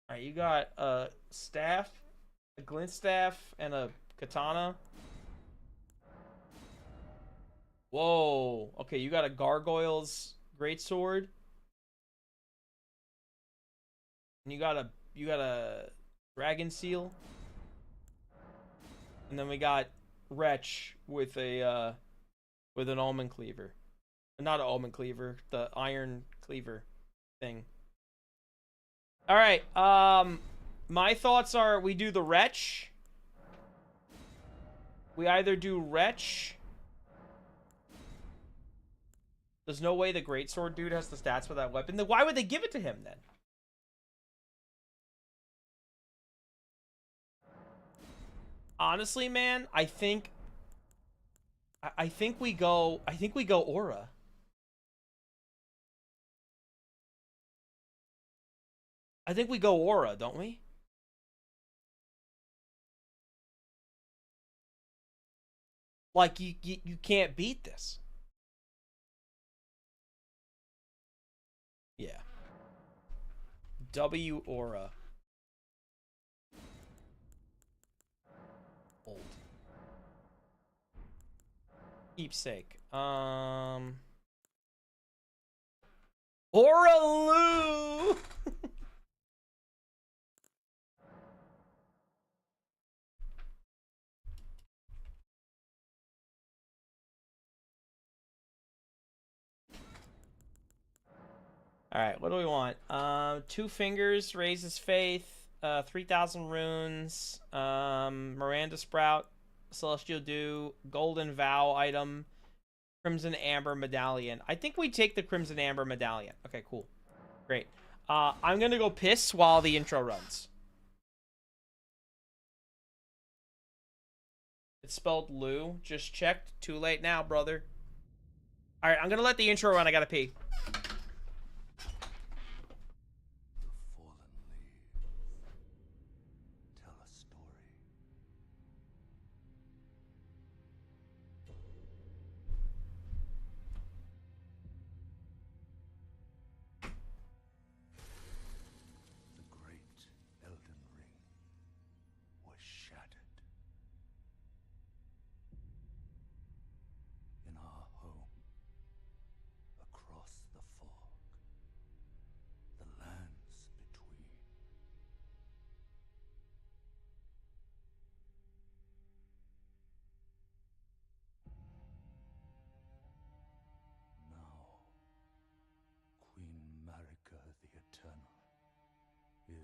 Alright, you got a staff, a glint staff, and a katana. Whoa. Okay, you got a gargoyle's greatsword. And you got a dragon seal. And then we got Wretch with a with an almond cleaver. Not an almond cleaver, the iron cleaver thing. All right. My thoughts are we do the Wretch. We either do Wretch. There's no way the greatsword dude has the stats for that weapon. Then why would they give it to him then? Honestly, man, I think we go aura. I think we go aura, don't we? Like you can't beat this. Yeah. W aura. Old. Keepsake. Oraloo! Alright, what do we want? 2 fingers, raises faith, 3,000 runes, Miranda Sprout, Celestial Dew, Golden Vow item, Crimson Amber Medallion. I think we take the Crimson Amber Medallion. Okay, cool. Great. I'm gonna go piss while the intro runs. It's spelled Lou. Just checked. Too late now, brother. Alright, I'm gonna let the intro run. I gotta pee.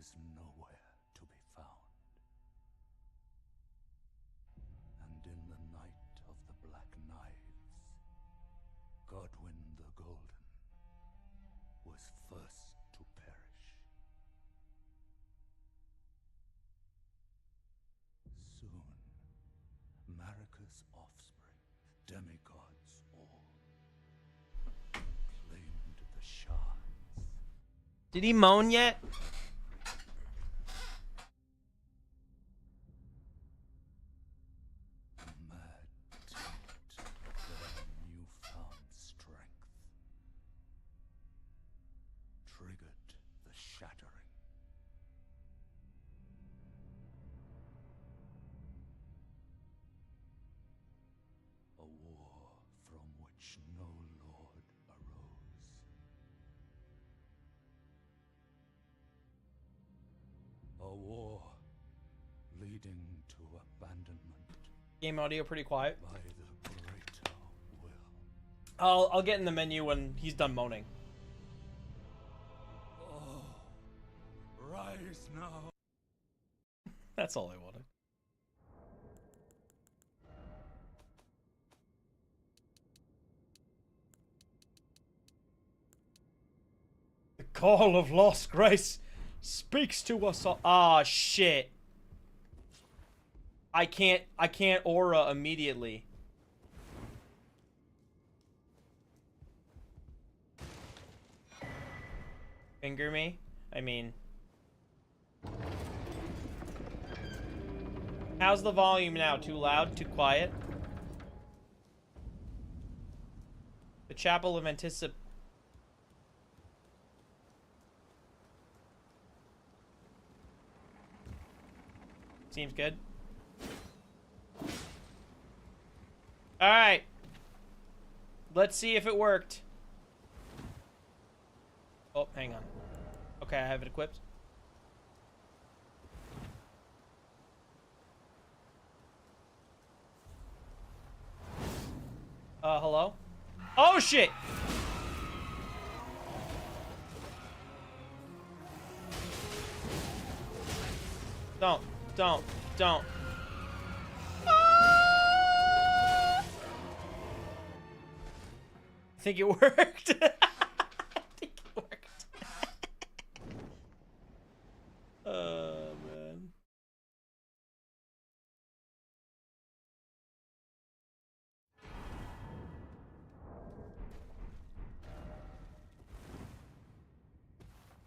is nowhere to be found. And in the night of the Black Knives, Godwyn the Golden was first to perish. Soon, Marika's offspring, demigods all, claimed the shards. Did he moan yet? The mad taint of their newfound strength triggered the shattering. A war from which no lord arose. A war leading to abandonment Game audio pretty quiet. by the greater will. I'll get in the menu when he's done moaning. Oh, rise now. That's all I wanted. The call of lost grace speaks to us all. Ah, shit. I can't aura immediately. Finger me? I mean... How's the volume now? Too loud? Too quiet? The Chapel of Anticip... Seems good. Alright. Let's see if it worked. Oh, hang on. Okay, I have it equipped. Hello? Oh, shit! Don't. Ah! I think it worked. I think it worked. Oh, man.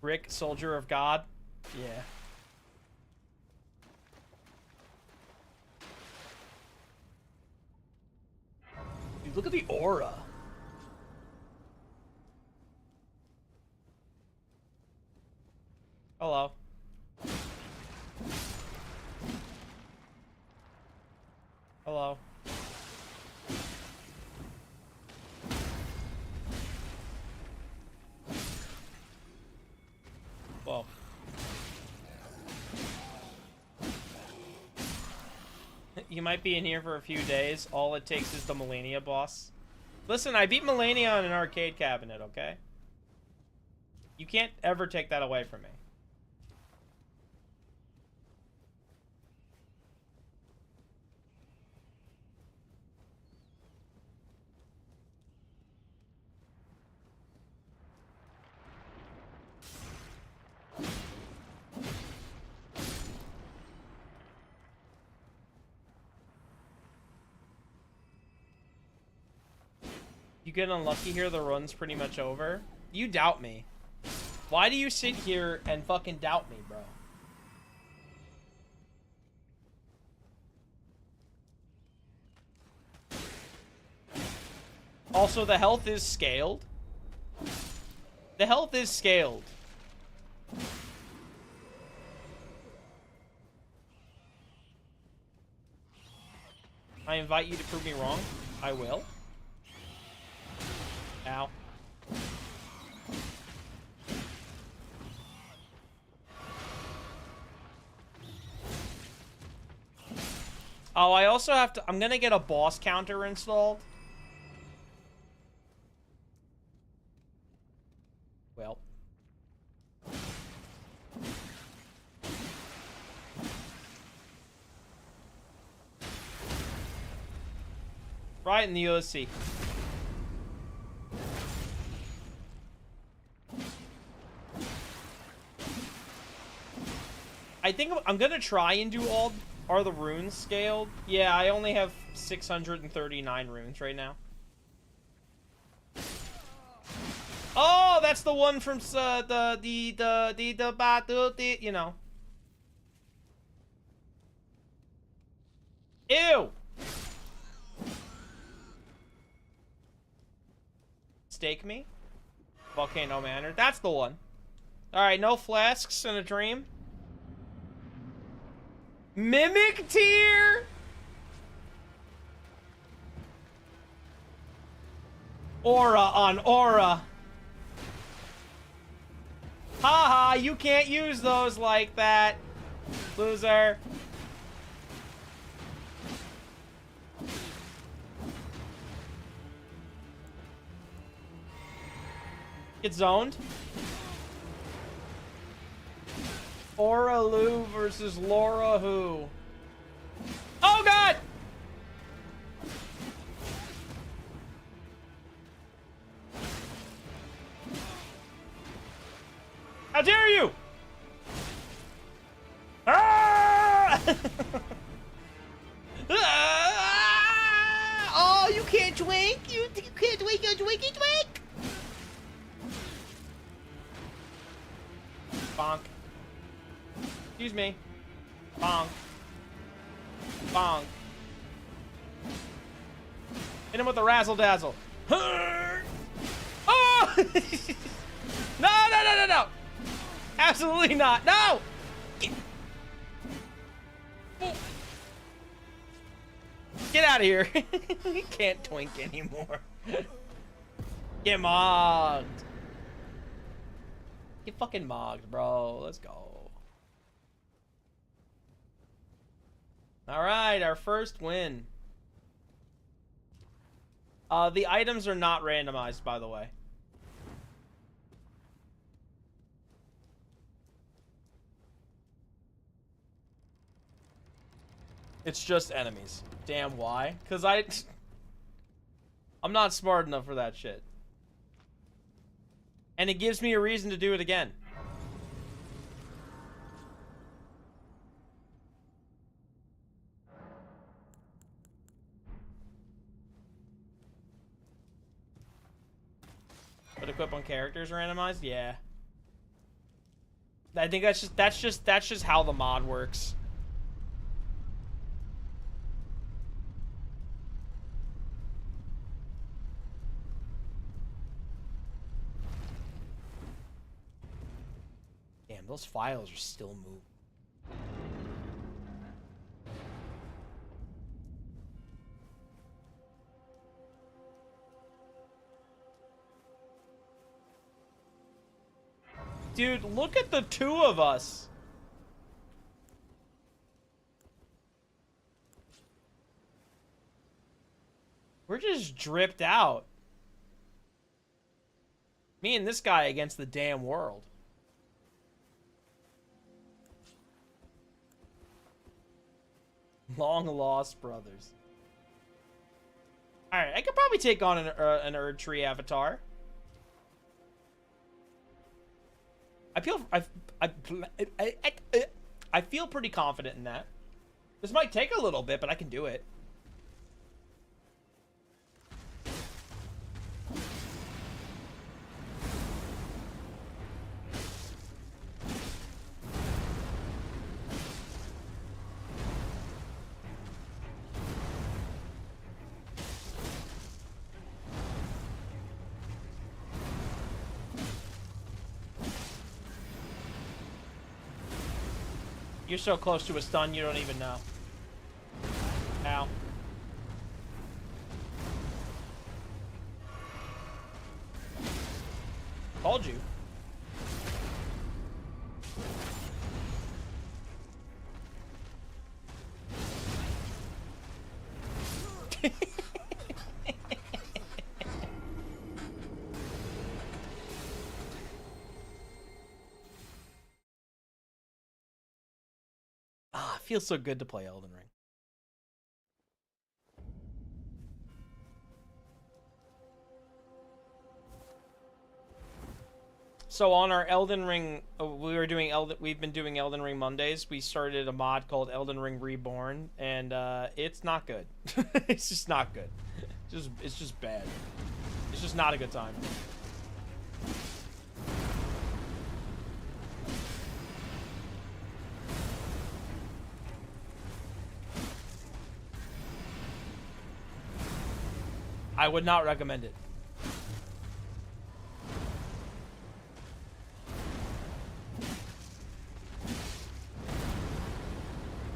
Rick, Soldier of God? Yeah. Dude, look at the aura. Hello. Hello. Whoa. You might be in here for a few days. All it takes is the Melania boss. Listen, I beat Melania on an arcade cabinet, okay? You can't ever take that away from me. You get unlucky here, the run's pretty much over. You doubt me. Why do you sit here and fucking doubt me, bro? Also, the health is scaled. The health is scaled. I invite you to prove me wrong. I will. Ow. Oh, I also have to... I'm gonna get a boss counter installed. Well. Try it in the USC. I think I'm gonna try and do all. Are the runes scaled? Yeah, I only have 639 runes right now. Oh, that's the one from the you know. Ew. Stake me? Volcano Manor. That's the one. Alright, no flasks in a dream. Mimic tier? Aura on aura. Haha, you can't use those like that. Loser. Get zoned. Aura Lou versus Laura Who. Oh god! How dare you! Ah! Ah! Oh, you can't drink! You can't drink your drinky drink! Bonk. Excuse me. Bonk. Bonk. Hit him with the razzle dazzle. Oh! No, no, no, no, no! Absolutely not. No! Get out of here. You can't twink anymore. Get mogged. Get fucking mogged, bro. Let's go. Alright, our first win. The items are not randomized, by the way. It's just enemies. Damn, why? Because I'm not smart enough for that shit. And it gives me a reason to do it again. But equip on characters randomized? Yeah. I think that's just how the mod works. Damn, those files are still moving. Dude, look at the two of us. We're just dripped out. Me and this guy against the damn world. Long lost brothers. All right, I could probably take on an Erd Tree avatar. I feel pretty confident in that. This might take a little bit, but I can do it. You're so close to a stun, you don't even know. Ow. Told you. Ah, it feels so good to play Elden Ring. So on our Elden Ring, we've been doing Elden Ring Mondays. We started a mod called Elden Ring Reborn, and it's not good. It's just not good. It's just bad. It's just not a good time. I would not recommend it.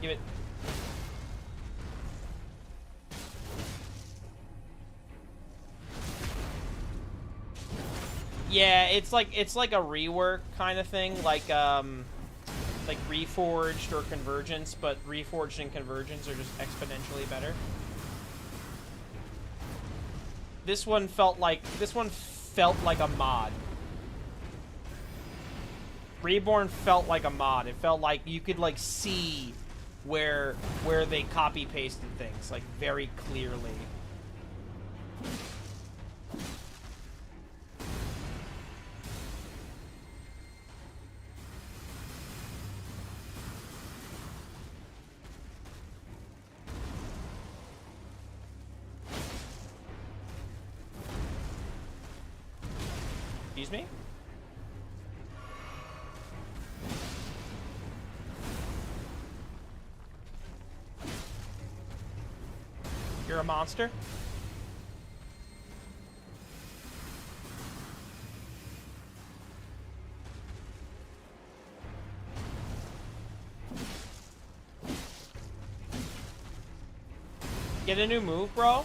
Give it. Yeah, it's like a rework kind of thing, like Reforged or Convergence, but Reforged and Convergence are just exponentially better. This one felt like a mod. Reborn felt like a mod. It felt like you could like see where they copy pasted things like very clearly. Excuse me? You're a monster? Get a new move, bro?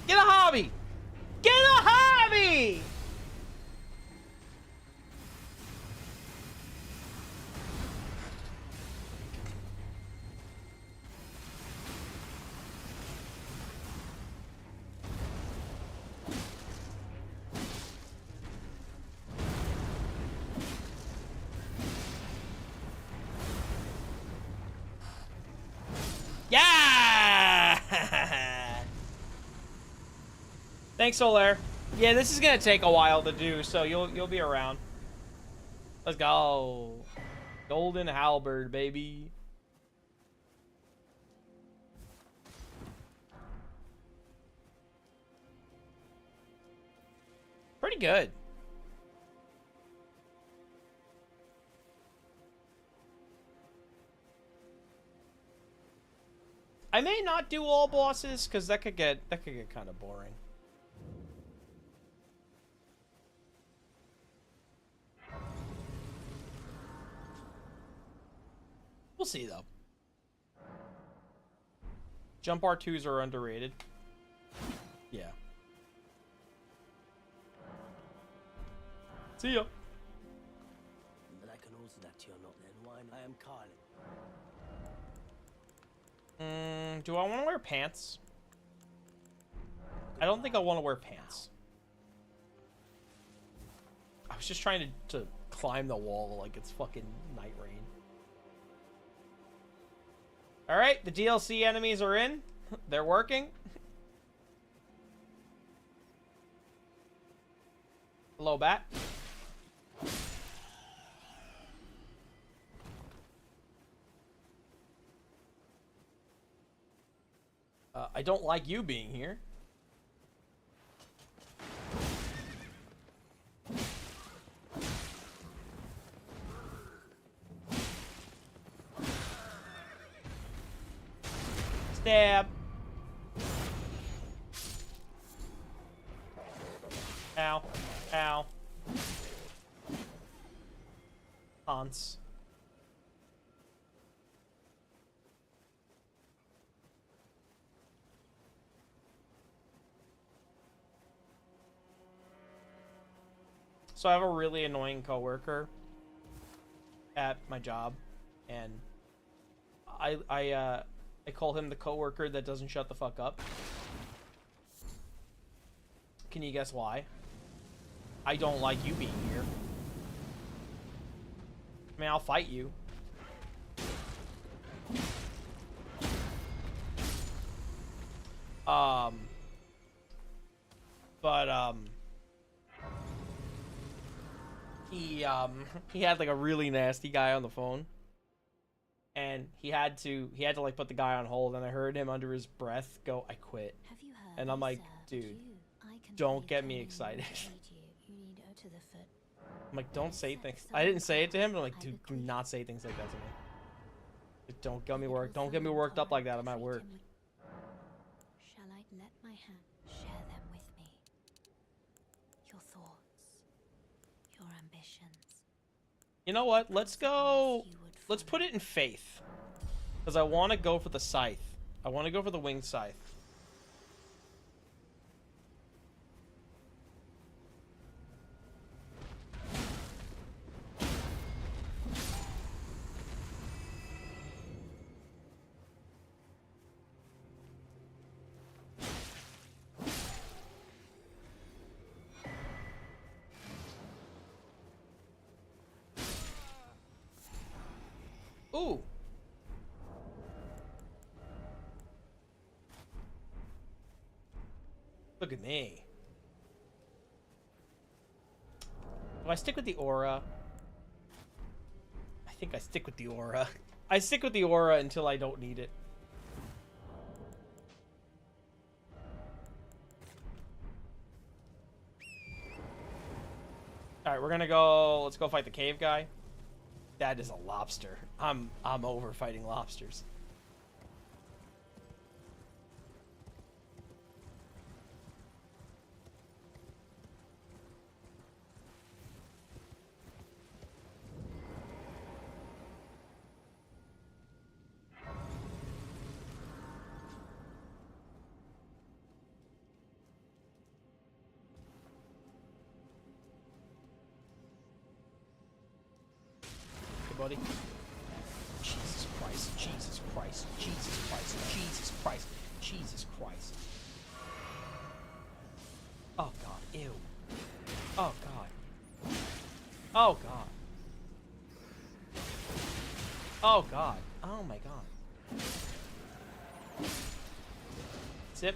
Get a hobby! Get a hobby! Yeah! Thanks, Solaire. Yeah, this is gonna take a while to do, so you'll be around. Let's go. Golden halberd, baby. Pretty good. I may not do all bosses because that could get kind of boring. We'll see though. Jump R2s are underrated. Yeah. See ya. But I can also that you're not then wine. I am Carlin. Do I want to wear pants? I don't think I want to wear pants. I was just trying to climb the wall like it's fucking Night Rain. Alright, the DLC enemies are in. They're working. Hello, Bat. I don't like you being here. Stab. Ow. Ow. Hans. So I have a really annoying coworker at my job, and I call him the coworker that doesn't shut the fuck up. Can you guess why? I don't like you being here. I mean, I'll fight you. He had like a really nasty guy on the phone. And he had to like put the guy on hold, and I heard him under his breath go, "I quit." Have you heard And I'm like, dude, don't get me excited. I'm like, don't say things. I didn't say it to him, but I'm like, dude, do not say things like that to me. Like, don't get me worked. Don't get me worked up like that. I'm at work. Shall I let my hand share them with me? Your thoughts, your ambitions. You know what? Let's go. Let's put it in faith. Because I want to go for the scythe. I want to go for the winged scythe. Ooh. Look at me. Do I stick with the aura? I think I stick with the aura. I stick with the aura until I don't need it. Alright, we're gonna go... Let's go fight the cave guy. That is a lobster. I'm over fighting lobsters. Hey, buddy. Jesus Christ, Jesus Christ, Jesus Christ, Jesus Christ, Jesus Christ. Oh god, ew. Oh god. Oh god. Oh god. Oh my god. Zip.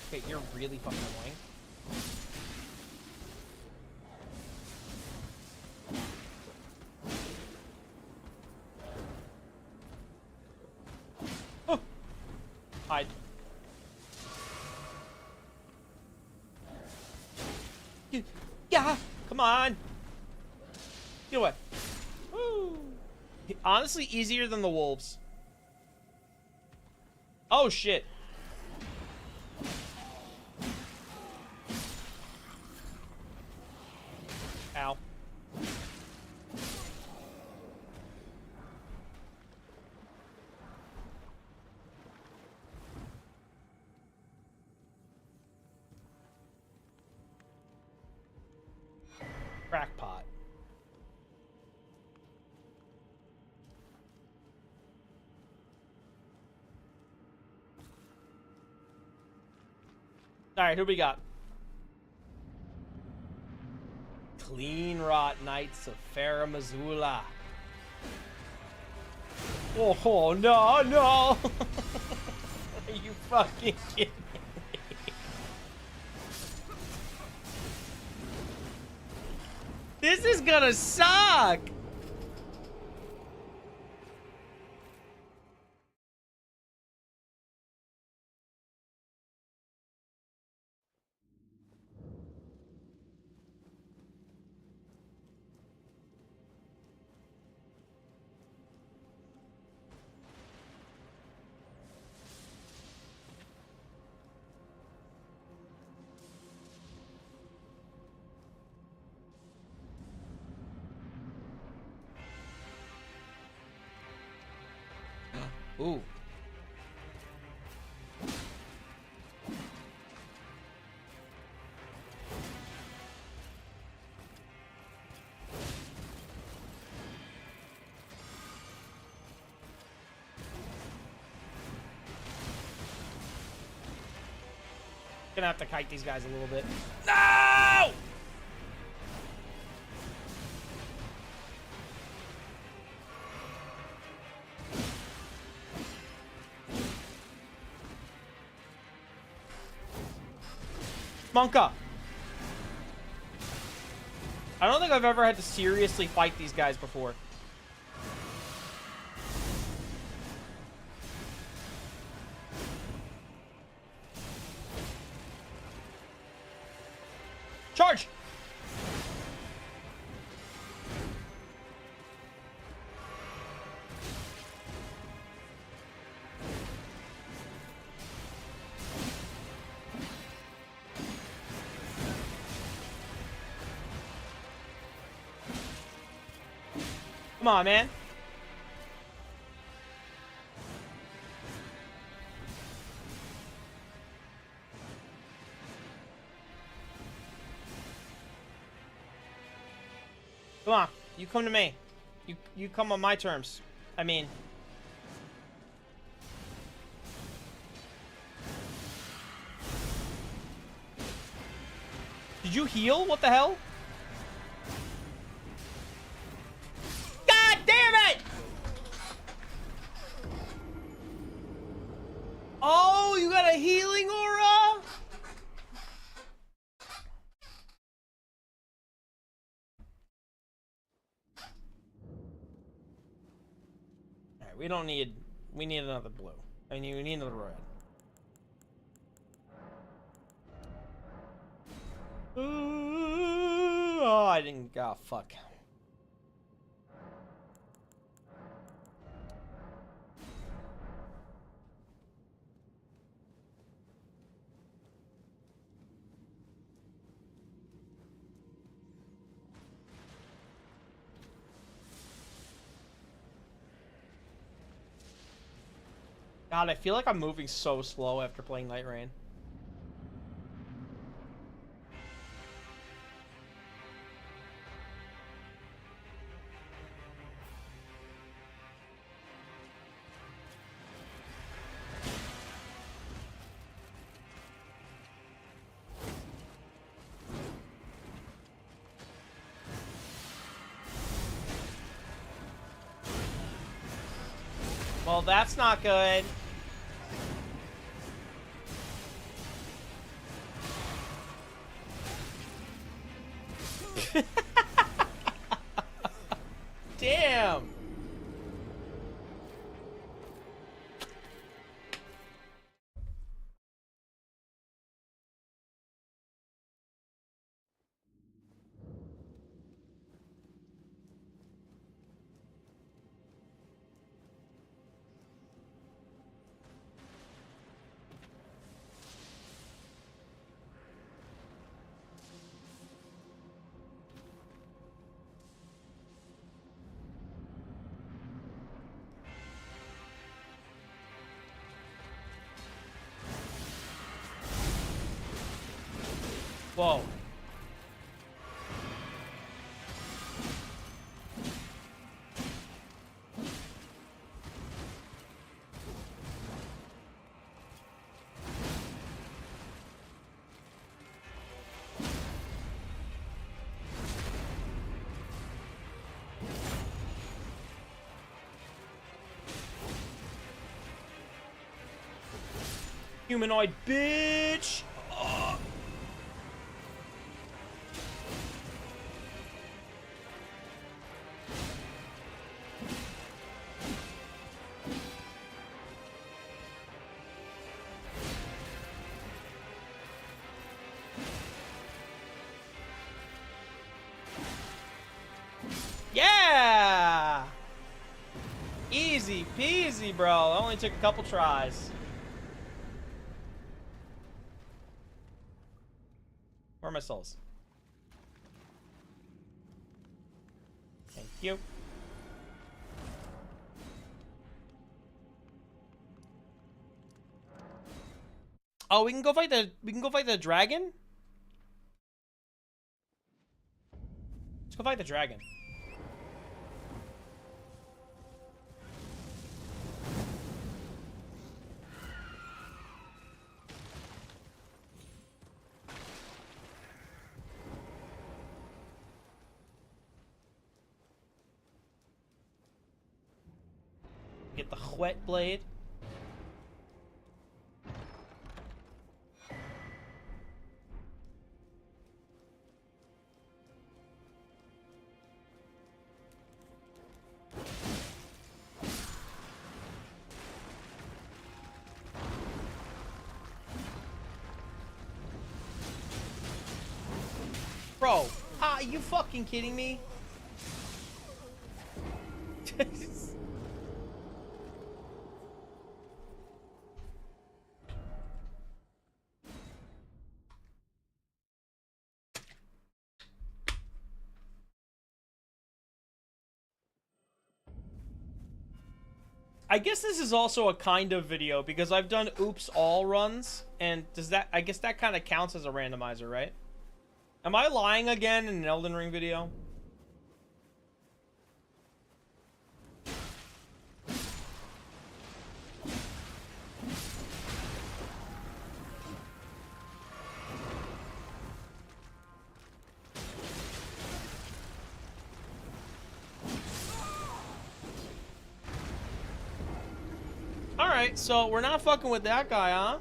Okay, you're really fucking annoying. Oh. Hide. Yeah, come on. Get away. Woo. Honestly, easier than the wolves. Oh shit. Ow. Crackpot. Alright, who we got? Clean Rot Knights of Farah Missoula. Oh, no, no! Are you fucking kidding me? This is gonna suck! Ooh. gonna have to kite these guys a little bit. No! Monka! I don't think I've ever had to seriously fight these guys before. Charge! Come on, man. Come on. You come to me. You come on my terms. I mean... Did you heal? What the hell? God damn it! Oh, you got a healing aura? Alright, we need another blue. I mean, we need another red. Oh, I didn't. Oh, fuck. God, I feel like I'm moving so slow after playing Night Rain. Well, that's not good. Damn. Whoa. Humanoid bitch. Ugh. Yeah! Easy peasy, bro. Only took a couple tries. Where are my souls? Thank you. Oh, we can go fight the dragon? Let's go fight the dragon. Get the whet blade. Bro, are you fucking kidding me? I guess this is also a kind of video because I've done oops all runs, and does that, I guess that kind of counts as a randomizer, right? Am I lying again in an Elden Ring video? Alright, so we're not fucking with that guy, huh?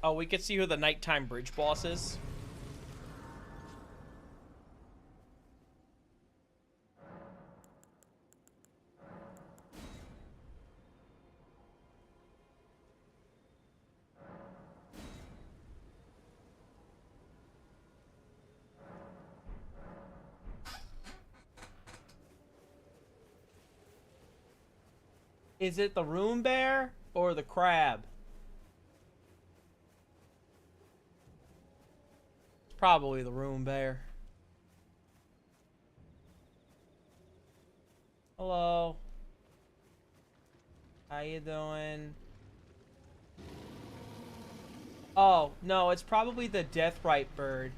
Oh, we could see who the nighttime bridge boss is. Is it the room bear or the crab? It's probably the room bear. Hello. How you doing? Oh, no, it's probably the deathright bird.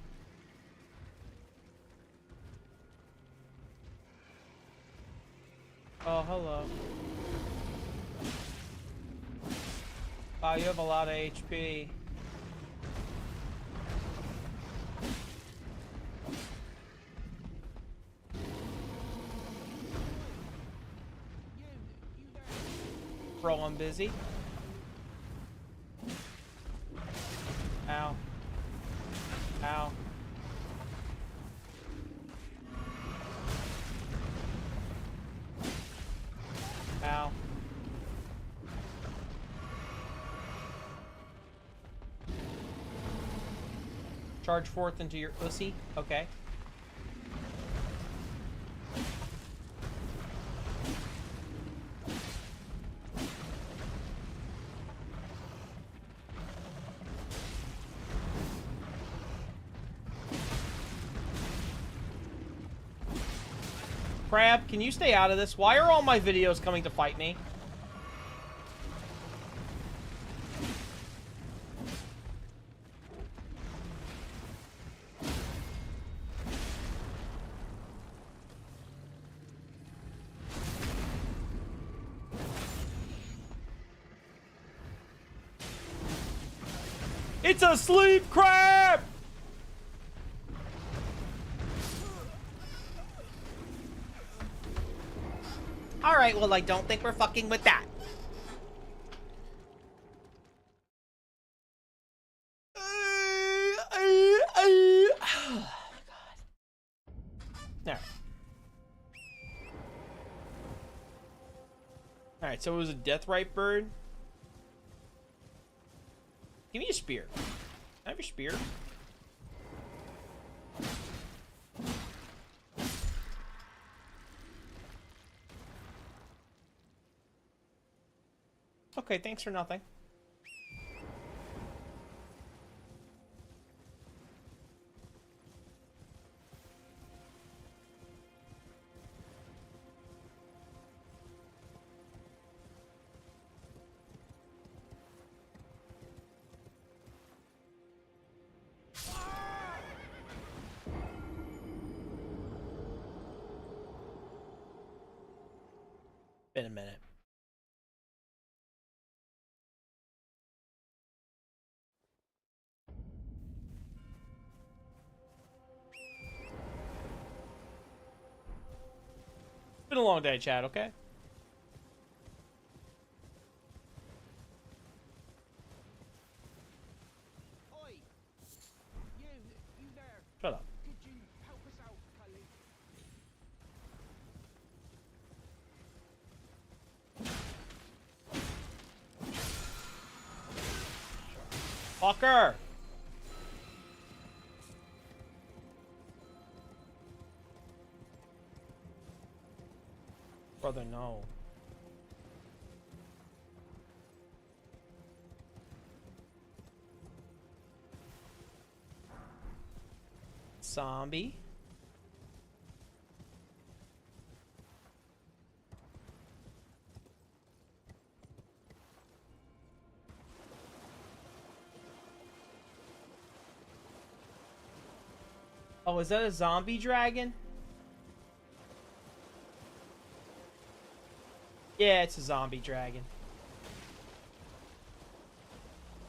Oh, hello. Wow, you have a lot of HP. Bro, I'm busy. Ow. Ow. Ow. Charge forth into your pussy. Okay. Crab, can you stay out of this? Why are all my videos coming to fight me? It's a sleep crab! Alright, well, I don't think we're fucking with that. Oh, God. Alright. Alright, so it was a deathright bird. Give me a spear. Can I have your spear? Okay, thanks for nothing. Been a minute. Been a long day, Chad, okay? Oi! You there. Shut up. Could you help us out, Cully? Fucker! Brother, no. Zombie. Oh, is that a zombie dragon? Yeah, it's a zombie dragon.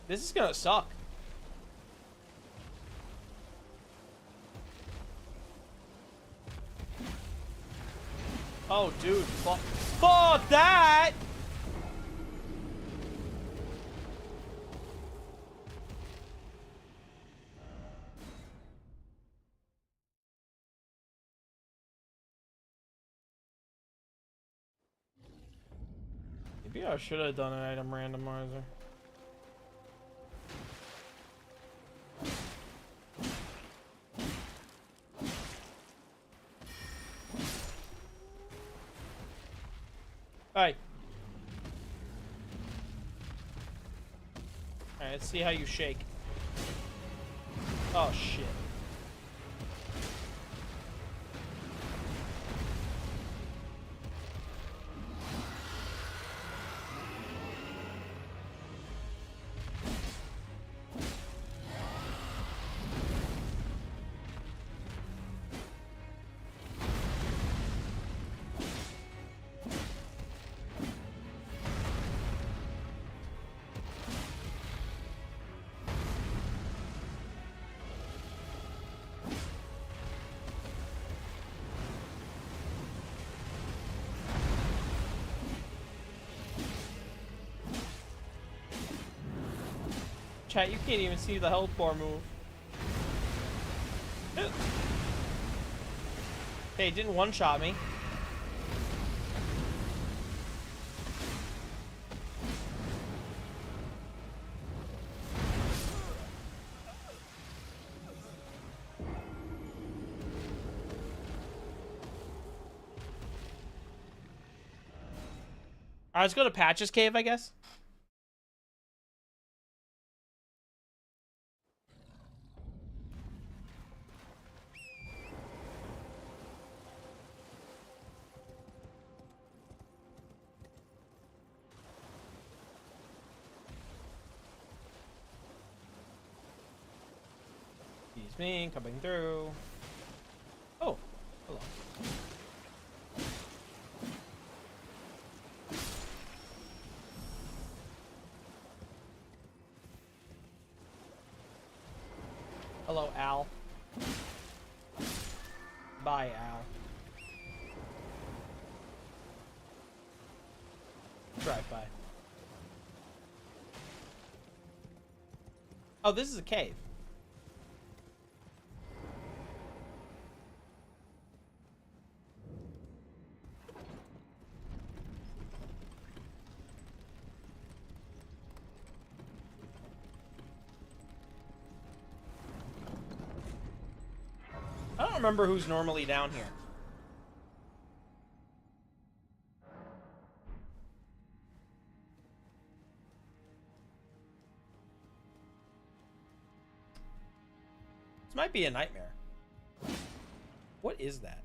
This is gonna suck. Oh, dude, fuck that! Maybe I should have done an item randomizer. Alright. Alright, let's see how you shake. Oh, shit. Chat, you can't even see the health bar move. Hey, it didn't one-shot me. Alright, let's go to Patch's cave, I guess. Excuse me, coming through. Oh, hello. Hello, Al. Bye, Al. Drive by. Oh, this is a cave. I don't remember who's normally down here. This might be a nightmare. What is that?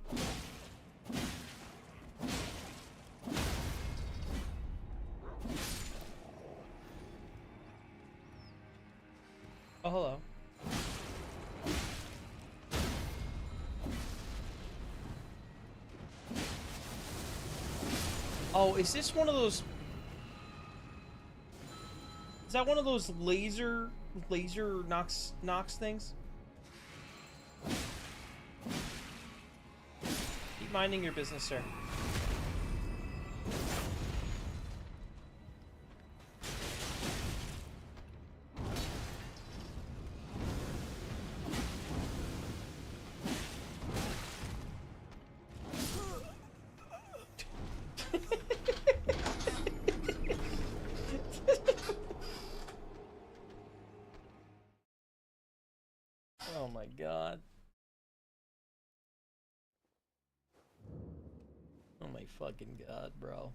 Oh, hello. Oh, is this one of those... Is that one of those laser Nox things? Keep minding your business, sir. Oh my god. Oh my fucking god, bro.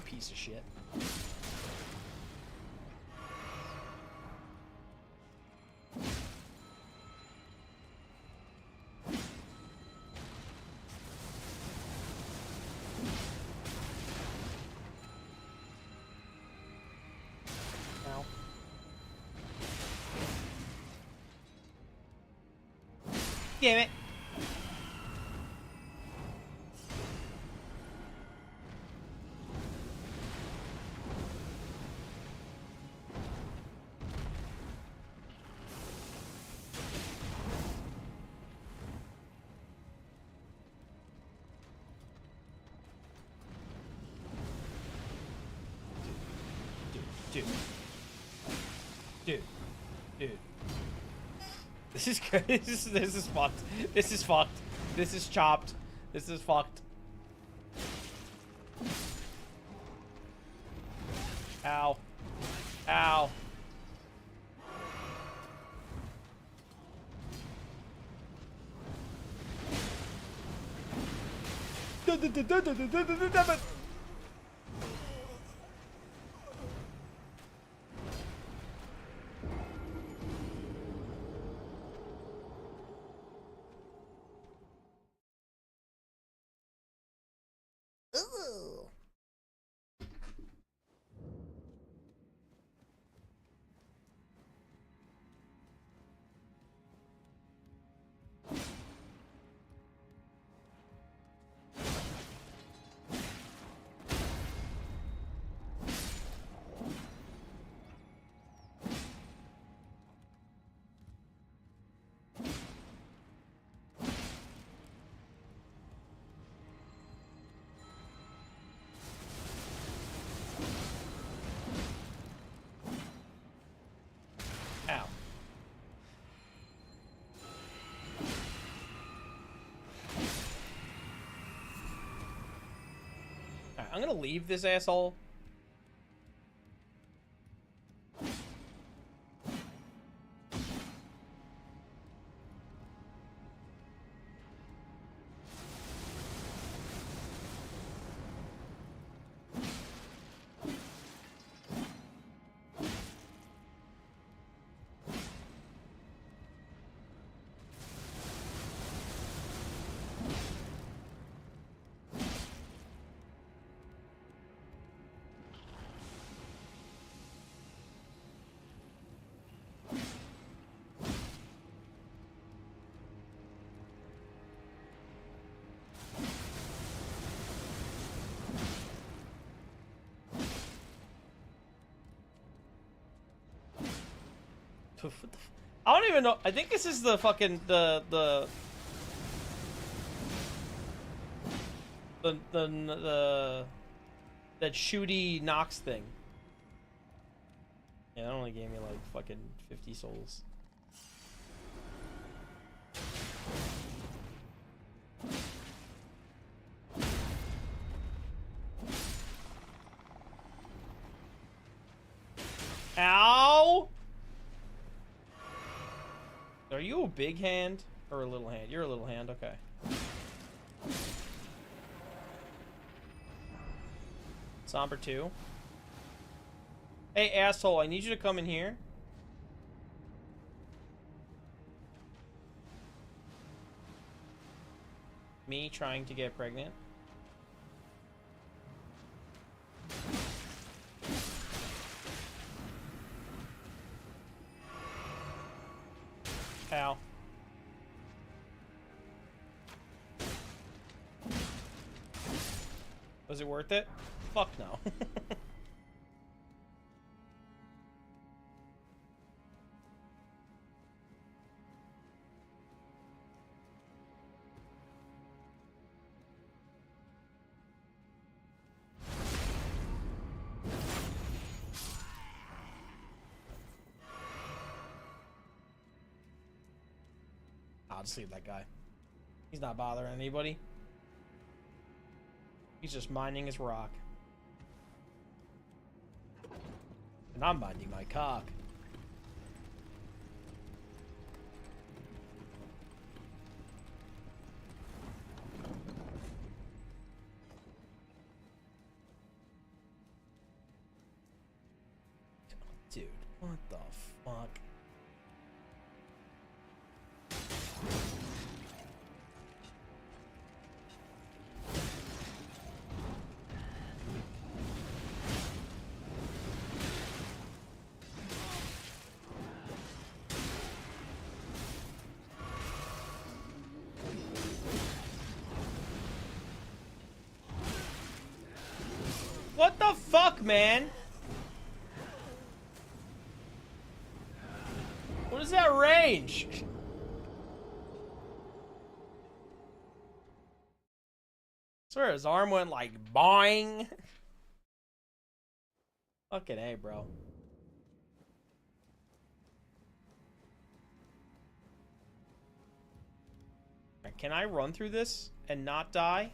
Piece of shit. Ow. Damn it. Dude. This is good. This is fucked. This is fucked. This is chopped. This is fucked. Ow. Ow. Ooh. Ow. Alright, I'm gonna leave this asshole. What the I don't even know. I think this is the fucking the that shooty Nox thing. Yeah, that only gave me like fucking 50 souls. Ow! Are you a big hand or a little hand? You're a little hand, okay. Somber 2. Hey, asshole, I need you to come in here. Me trying to get pregnant. Ow. Was it worth it? Fuck no. I'll just leave that guy. He's not bothering anybody. He's just minding his rock. And I'm minding my cock. Dude, what the fuck? What the fuck, man? What is that range? I swear his arm went like boing. Fucking A, bro. Can I run through this and not die?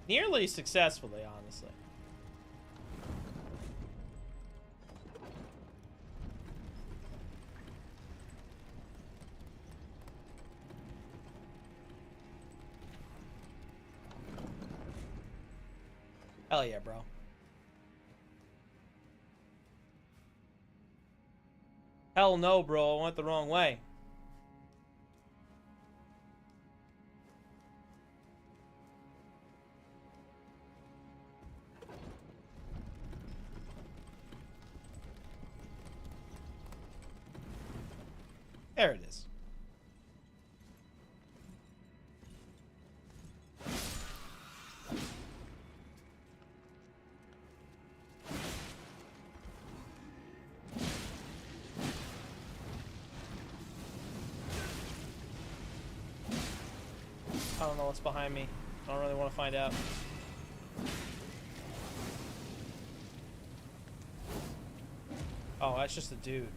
Nearly successfully, honestly. Hell yeah, bro. Hell no, bro. I went the wrong way. There it is. I don't know what's behind me. I don't really want to find out. Oh, that's just a dude.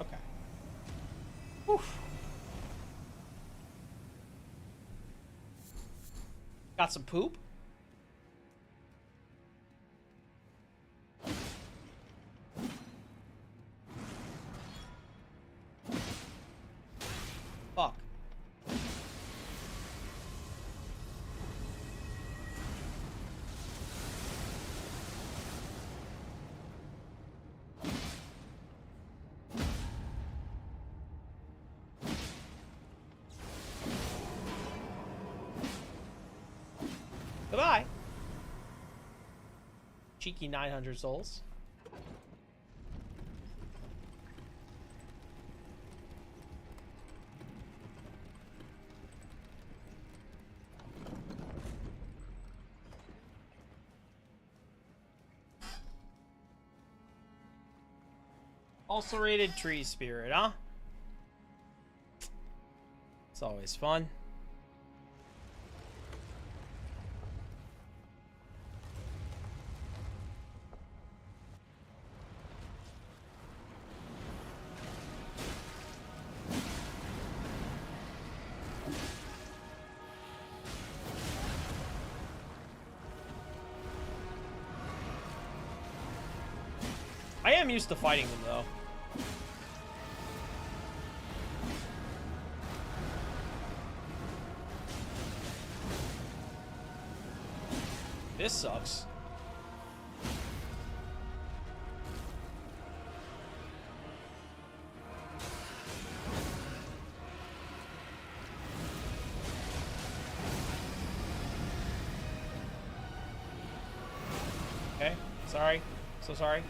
Okay. Oof. Got some poop? Fuck. Goodbye. Cheeky 900 souls. Ulcerated tree spirit, huh? It's always fun. I am used to fighting them, though. This sucks. Okay, sorry. So sorry.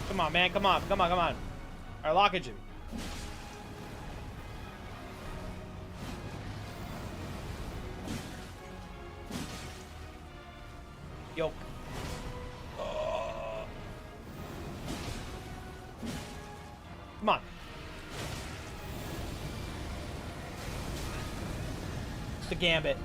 Come on, man. Come on. Come on. Come on. All right, lockage him. Yo. Come on. It's the gambit.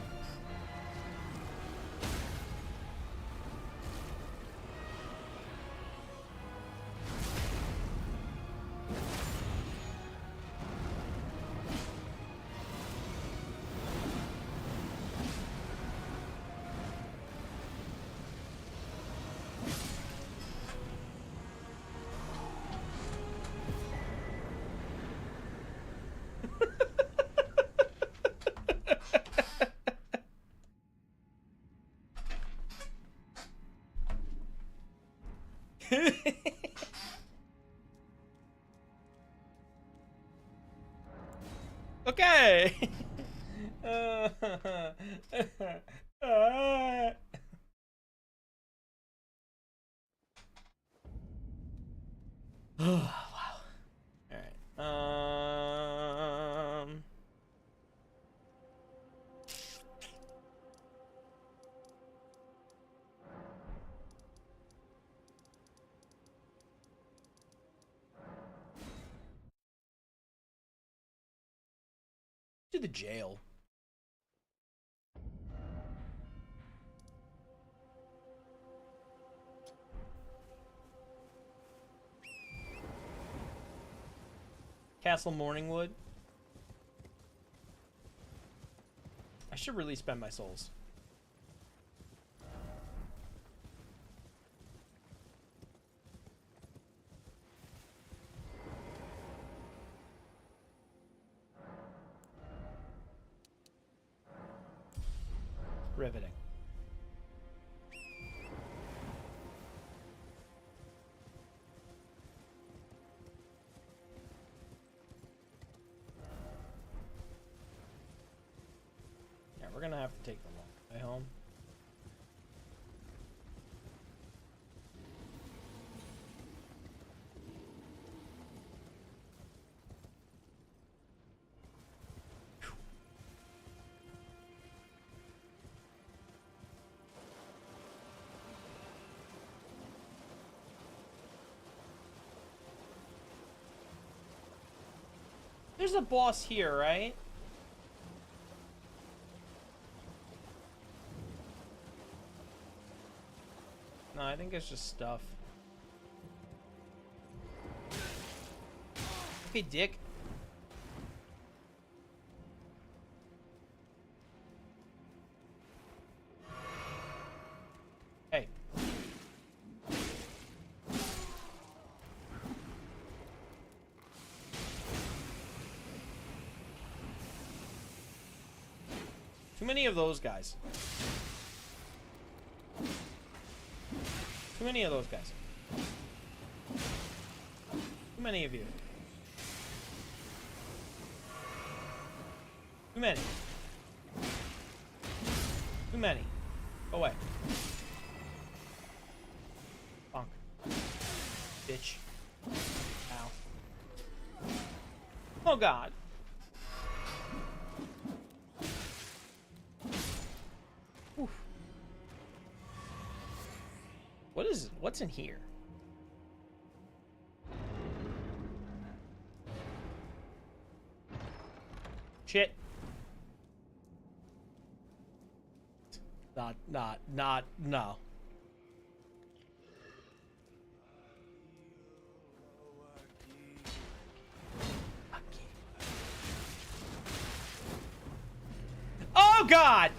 Okay. Wow. All right. To the jail. Castle Morningwood. I should really spend my souls. Riveting. Yeah, we're gonna have to take the long way home. There's a boss here, right? No, I think it's just stuff. Okay, dick. Hey. Too many of those guys. Too many of those guys. Too many of you. Too many. Too many. Go away. Bonk. Bitch. Ow. Oh god. Oof. What's in here? Shit. no. Oh God!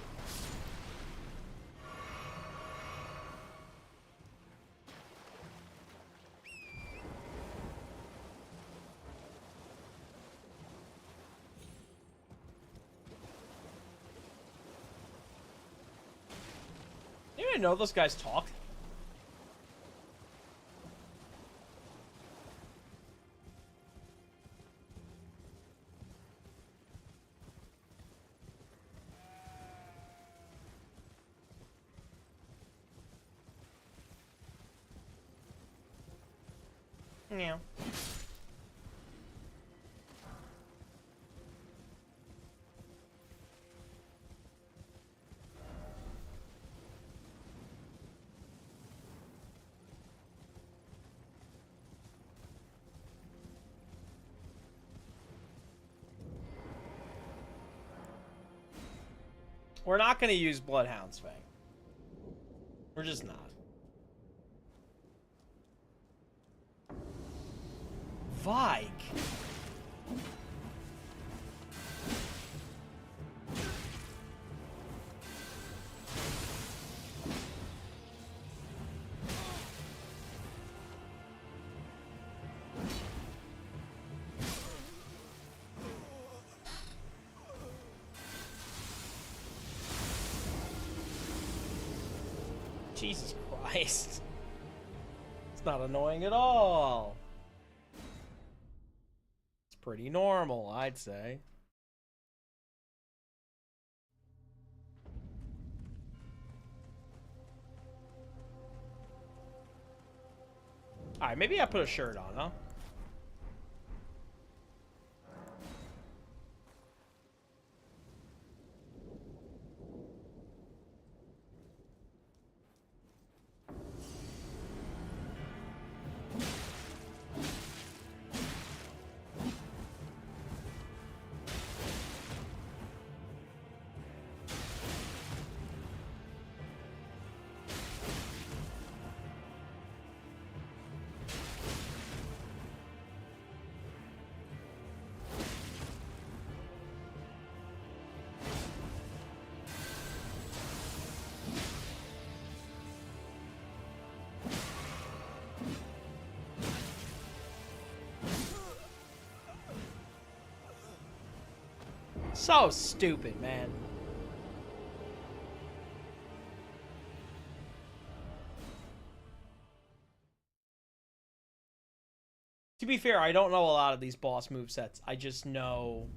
You didn't know those guys talk. Yeah. We're not going to use Bloodhound's Fang. We're just not. Vike. Jesus Christ. It's not annoying at all. It's pretty normal, I'd say. Alright, maybe I put a shirt on, huh? So stupid, man. To be fair, I don't know a lot of these boss movesets. I just know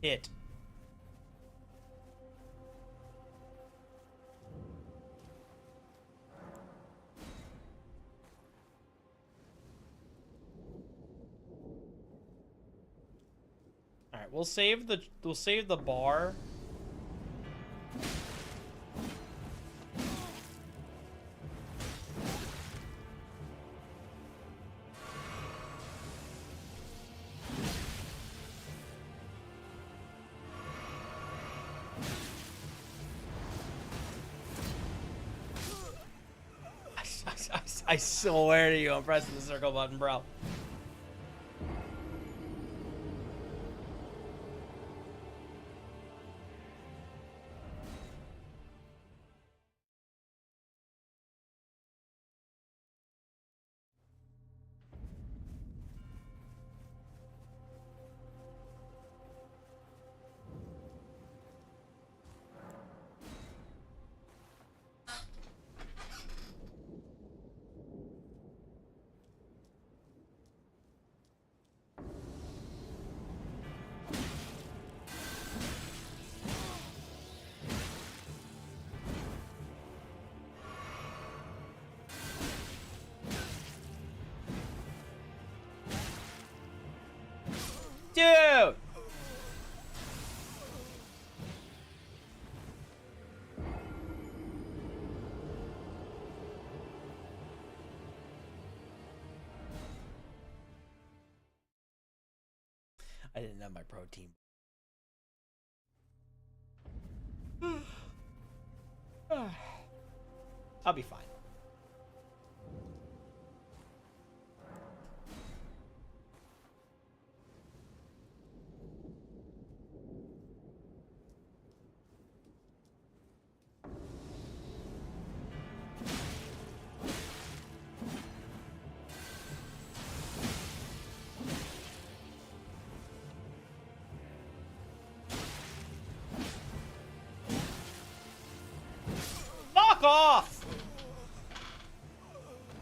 it. Alright, we'll save the bar. I swear to you, I'm pressing the circle button, bro. Dude! I didn't have my protein. I'll be fine. Fuck off!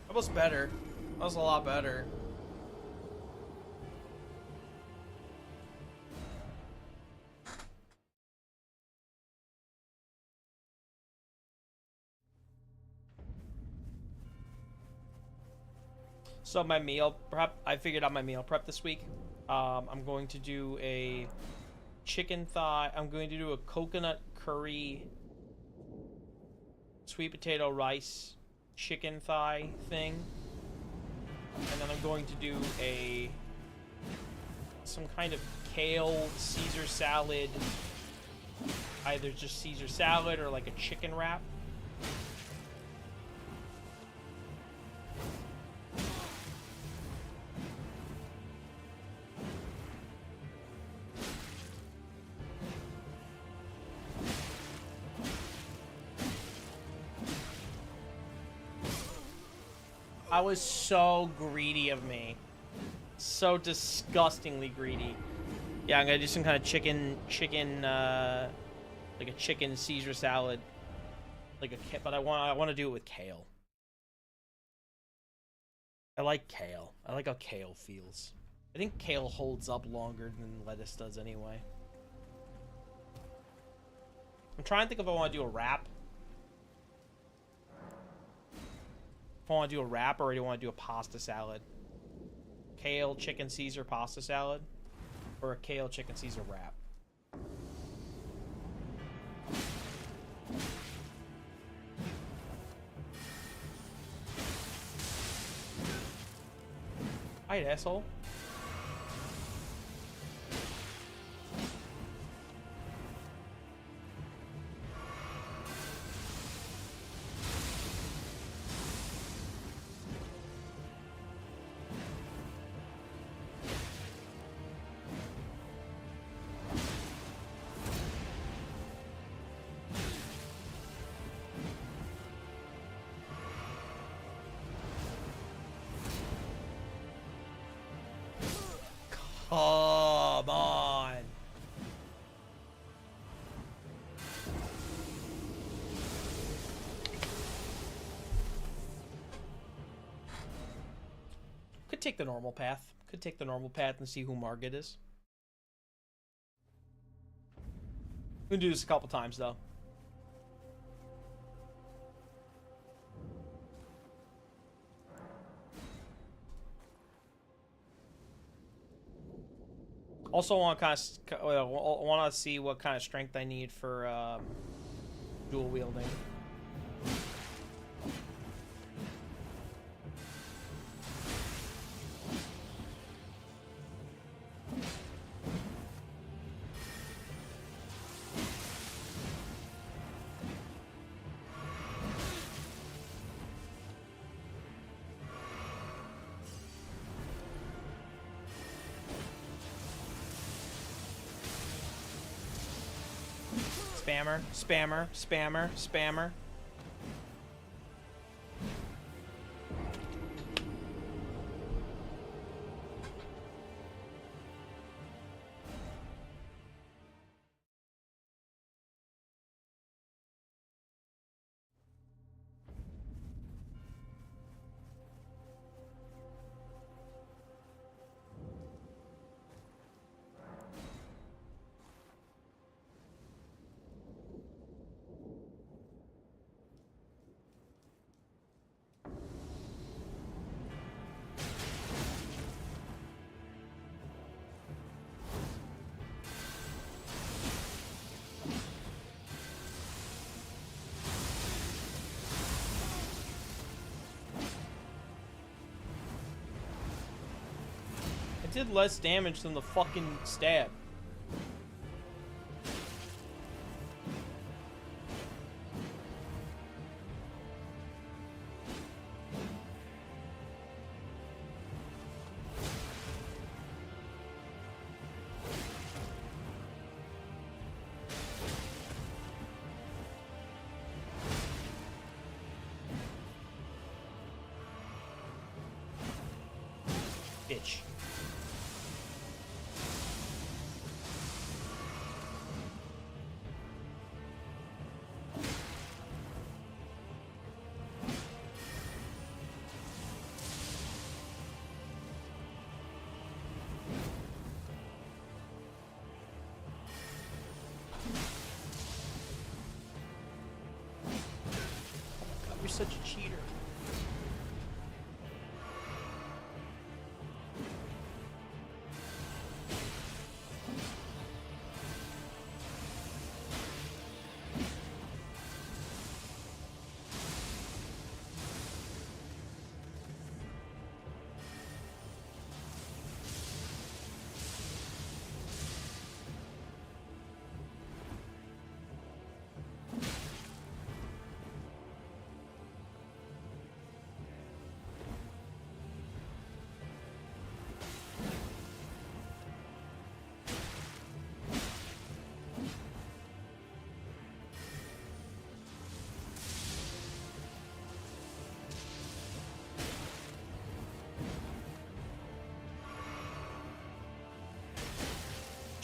That was better. That was a lot better. So my meal prep, I figured out my meal prep this week. I'm going to do a chicken thigh. I'm going to do a coconut curry, sweet potato rice, chicken thigh thing. And then I'm going to do some kind of kale Caesar salad. Either just Caesar salad or like a chicken wrap. I was so greedy of me. So disgustingly greedy. Yeah, I'm gonna do some kind of chicken, like a chicken Caesar salad. But I want to do it with kale. I like kale. I like how kale feels. I think kale holds up longer than lettuce does anyway. I'm trying to think if I want to do a wrap. If I want to do a wrap or do I want to do a pasta salad. Kale, chicken Caesar pasta salad. Or a kale, chicken Caesar wrap. Alright, asshole. Come on. Could take the normal path. Could take the normal path and see who Margit is. We can do this a couple times though. Also, want to see what kind of strength I need for dual wielding. Spammer, spammer, spammer, spammer. Did less damage than the fucking stab.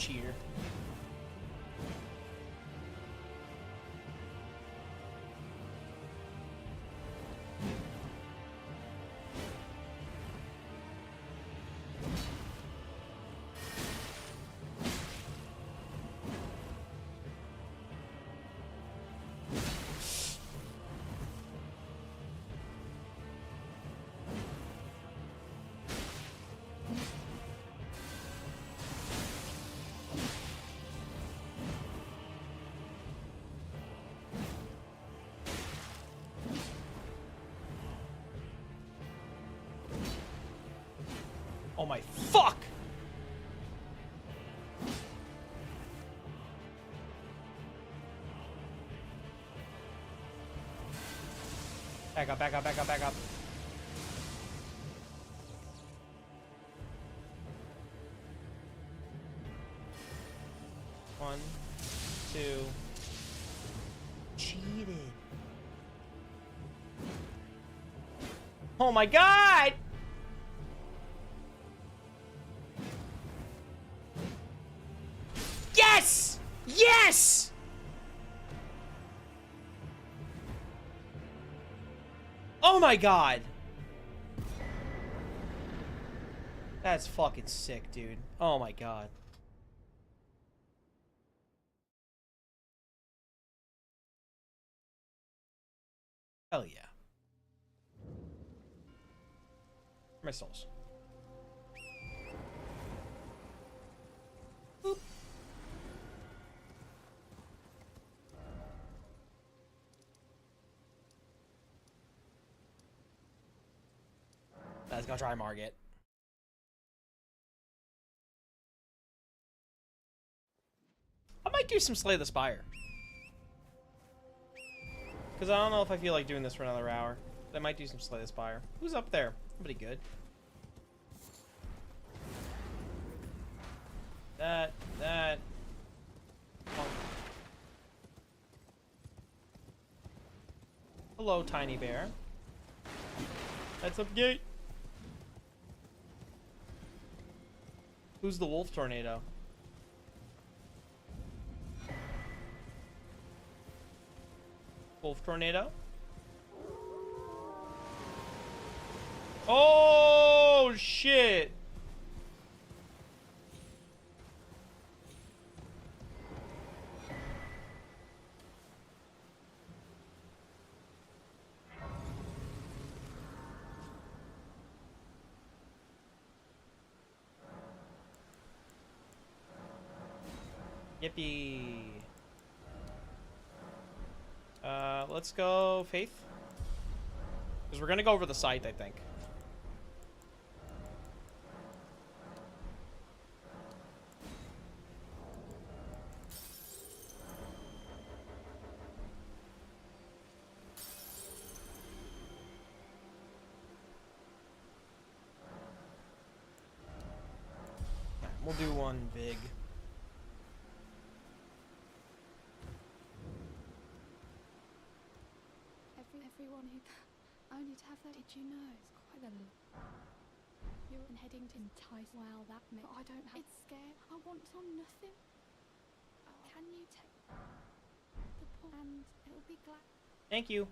cheater. Oh my fuck! Back up, back up, back up, back up. One, two. Cheated. Oh my god! Yes! Yes! Oh my god! That's fucking sick, dude. Oh my god. Hell yeah. My souls. Boop. Let's go try Margit. I might do some Slay the Spire. Because I don't know if I feel like doing this for another hour. I might do some Slay the Spire. Who's up there? Somebody good. That. Oh. Hello, tiny bear. That's up gate. Who's the wolf tornado? Wolf tornado? Oh shit! Yippee. Let's go Faith. Because we're gonna go over the site, I think. We'll do one big. Everyone who only to have that, did you know? It's quite a you're heading to entice. Well, that may I don't have. It's scared. I want on nothing. Can you take the poor and it'll be glad. Thank you.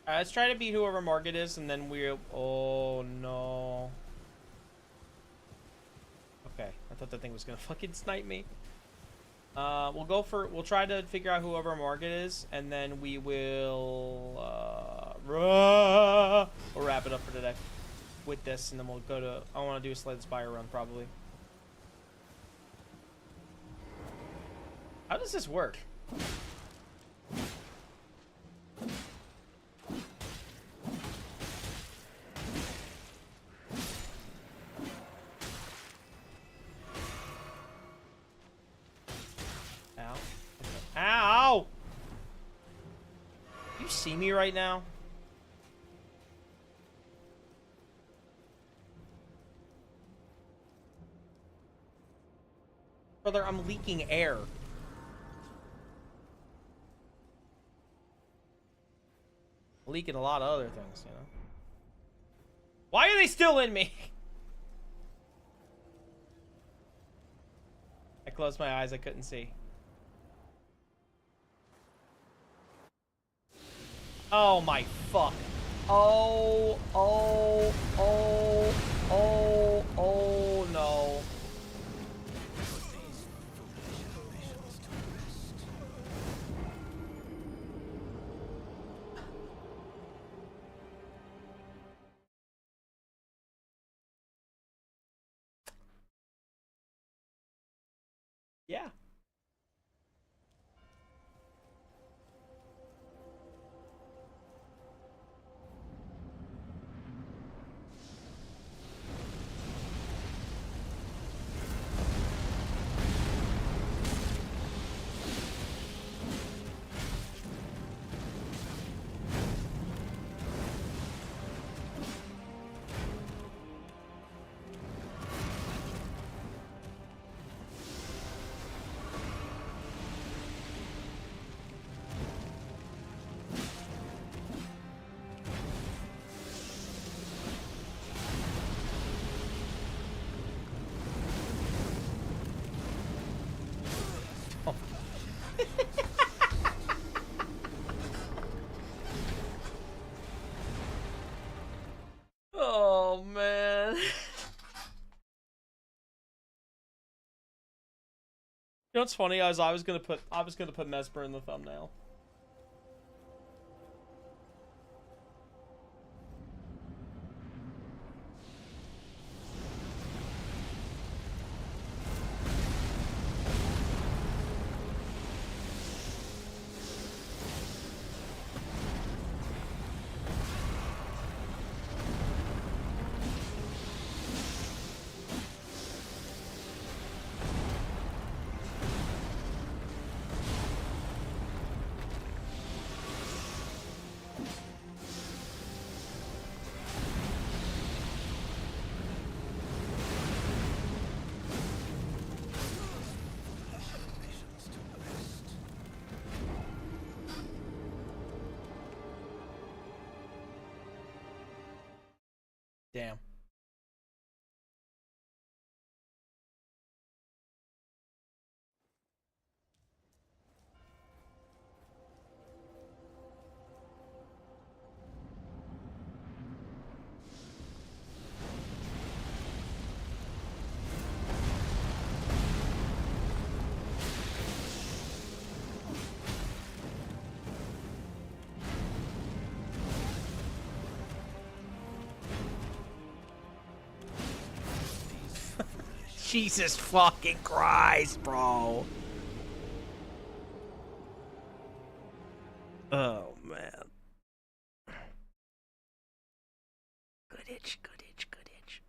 Alright, let's try to beat whoever Margit is, and then we'll... Oh, no. Okay, I thought that thing was gonna fucking snipe me. We'll try to figure out whoever Margit is, and then we will, we'll wrap it up for today with this, and then we'll go to... I want to do a Slay the Spire run, probably. How does this work? Ow! You see me right now? Brother, I'm leaking air. Leaking a lot of other things, you know? Why are they still in me? I closed my eyes, I couldn't see. Oh my fuck. Oh no. Yeah. Oh man. You know what's funny? I was gonna put Mesmer in the thumbnail. Damn. Jesus fucking Christ, bro. Oh, man. Good itch, good itch, good itch.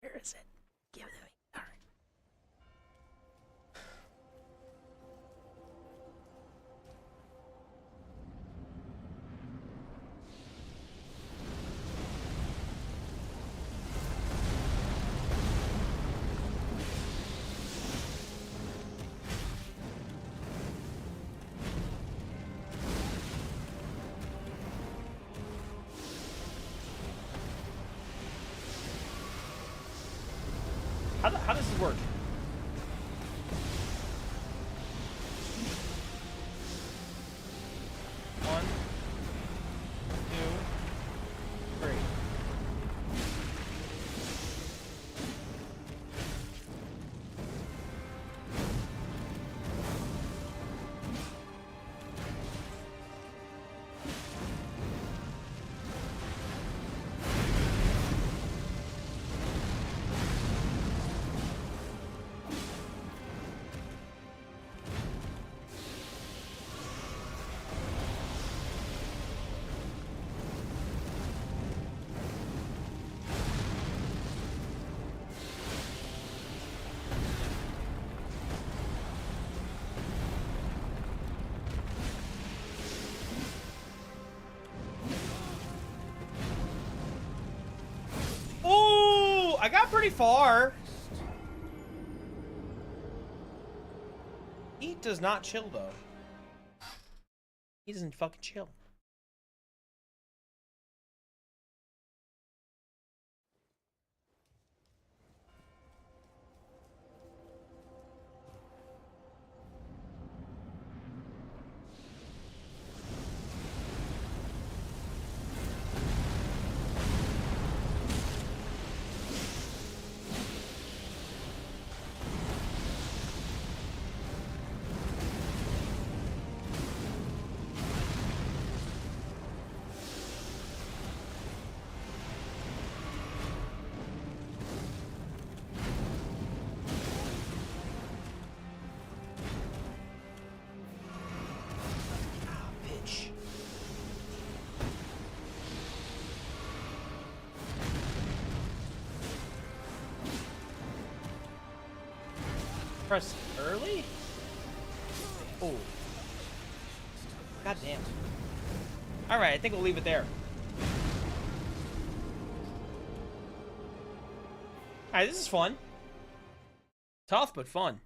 Where is it? Give it to me. All right. How does this work? One, two, three. Oh, I got pretty far. He does not chill though. He doesn't fucking chill. press early? Oh. God damn. Alright, I think we'll leave it there. Alright, this is fun. Tough, but fun.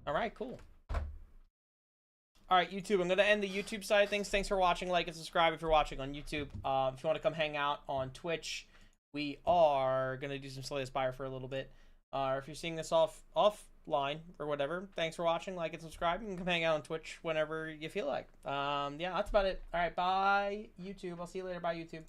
Alright, cool. Alright, YouTube, I'm going to end the YouTube side of things. Thanks for watching. Like and subscribe if you're watching on YouTube. If you want to come hang out on Twitch, we are going to do some Slay the Spire for a little bit. If you're seeing this offline or whatever, thanks for watching. Like and subscribe. You can come hang out on Twitch whenever you feel like. Yeah, that's about it. Alright, bye, YouTube. I'll see you later. Bye, YouTube.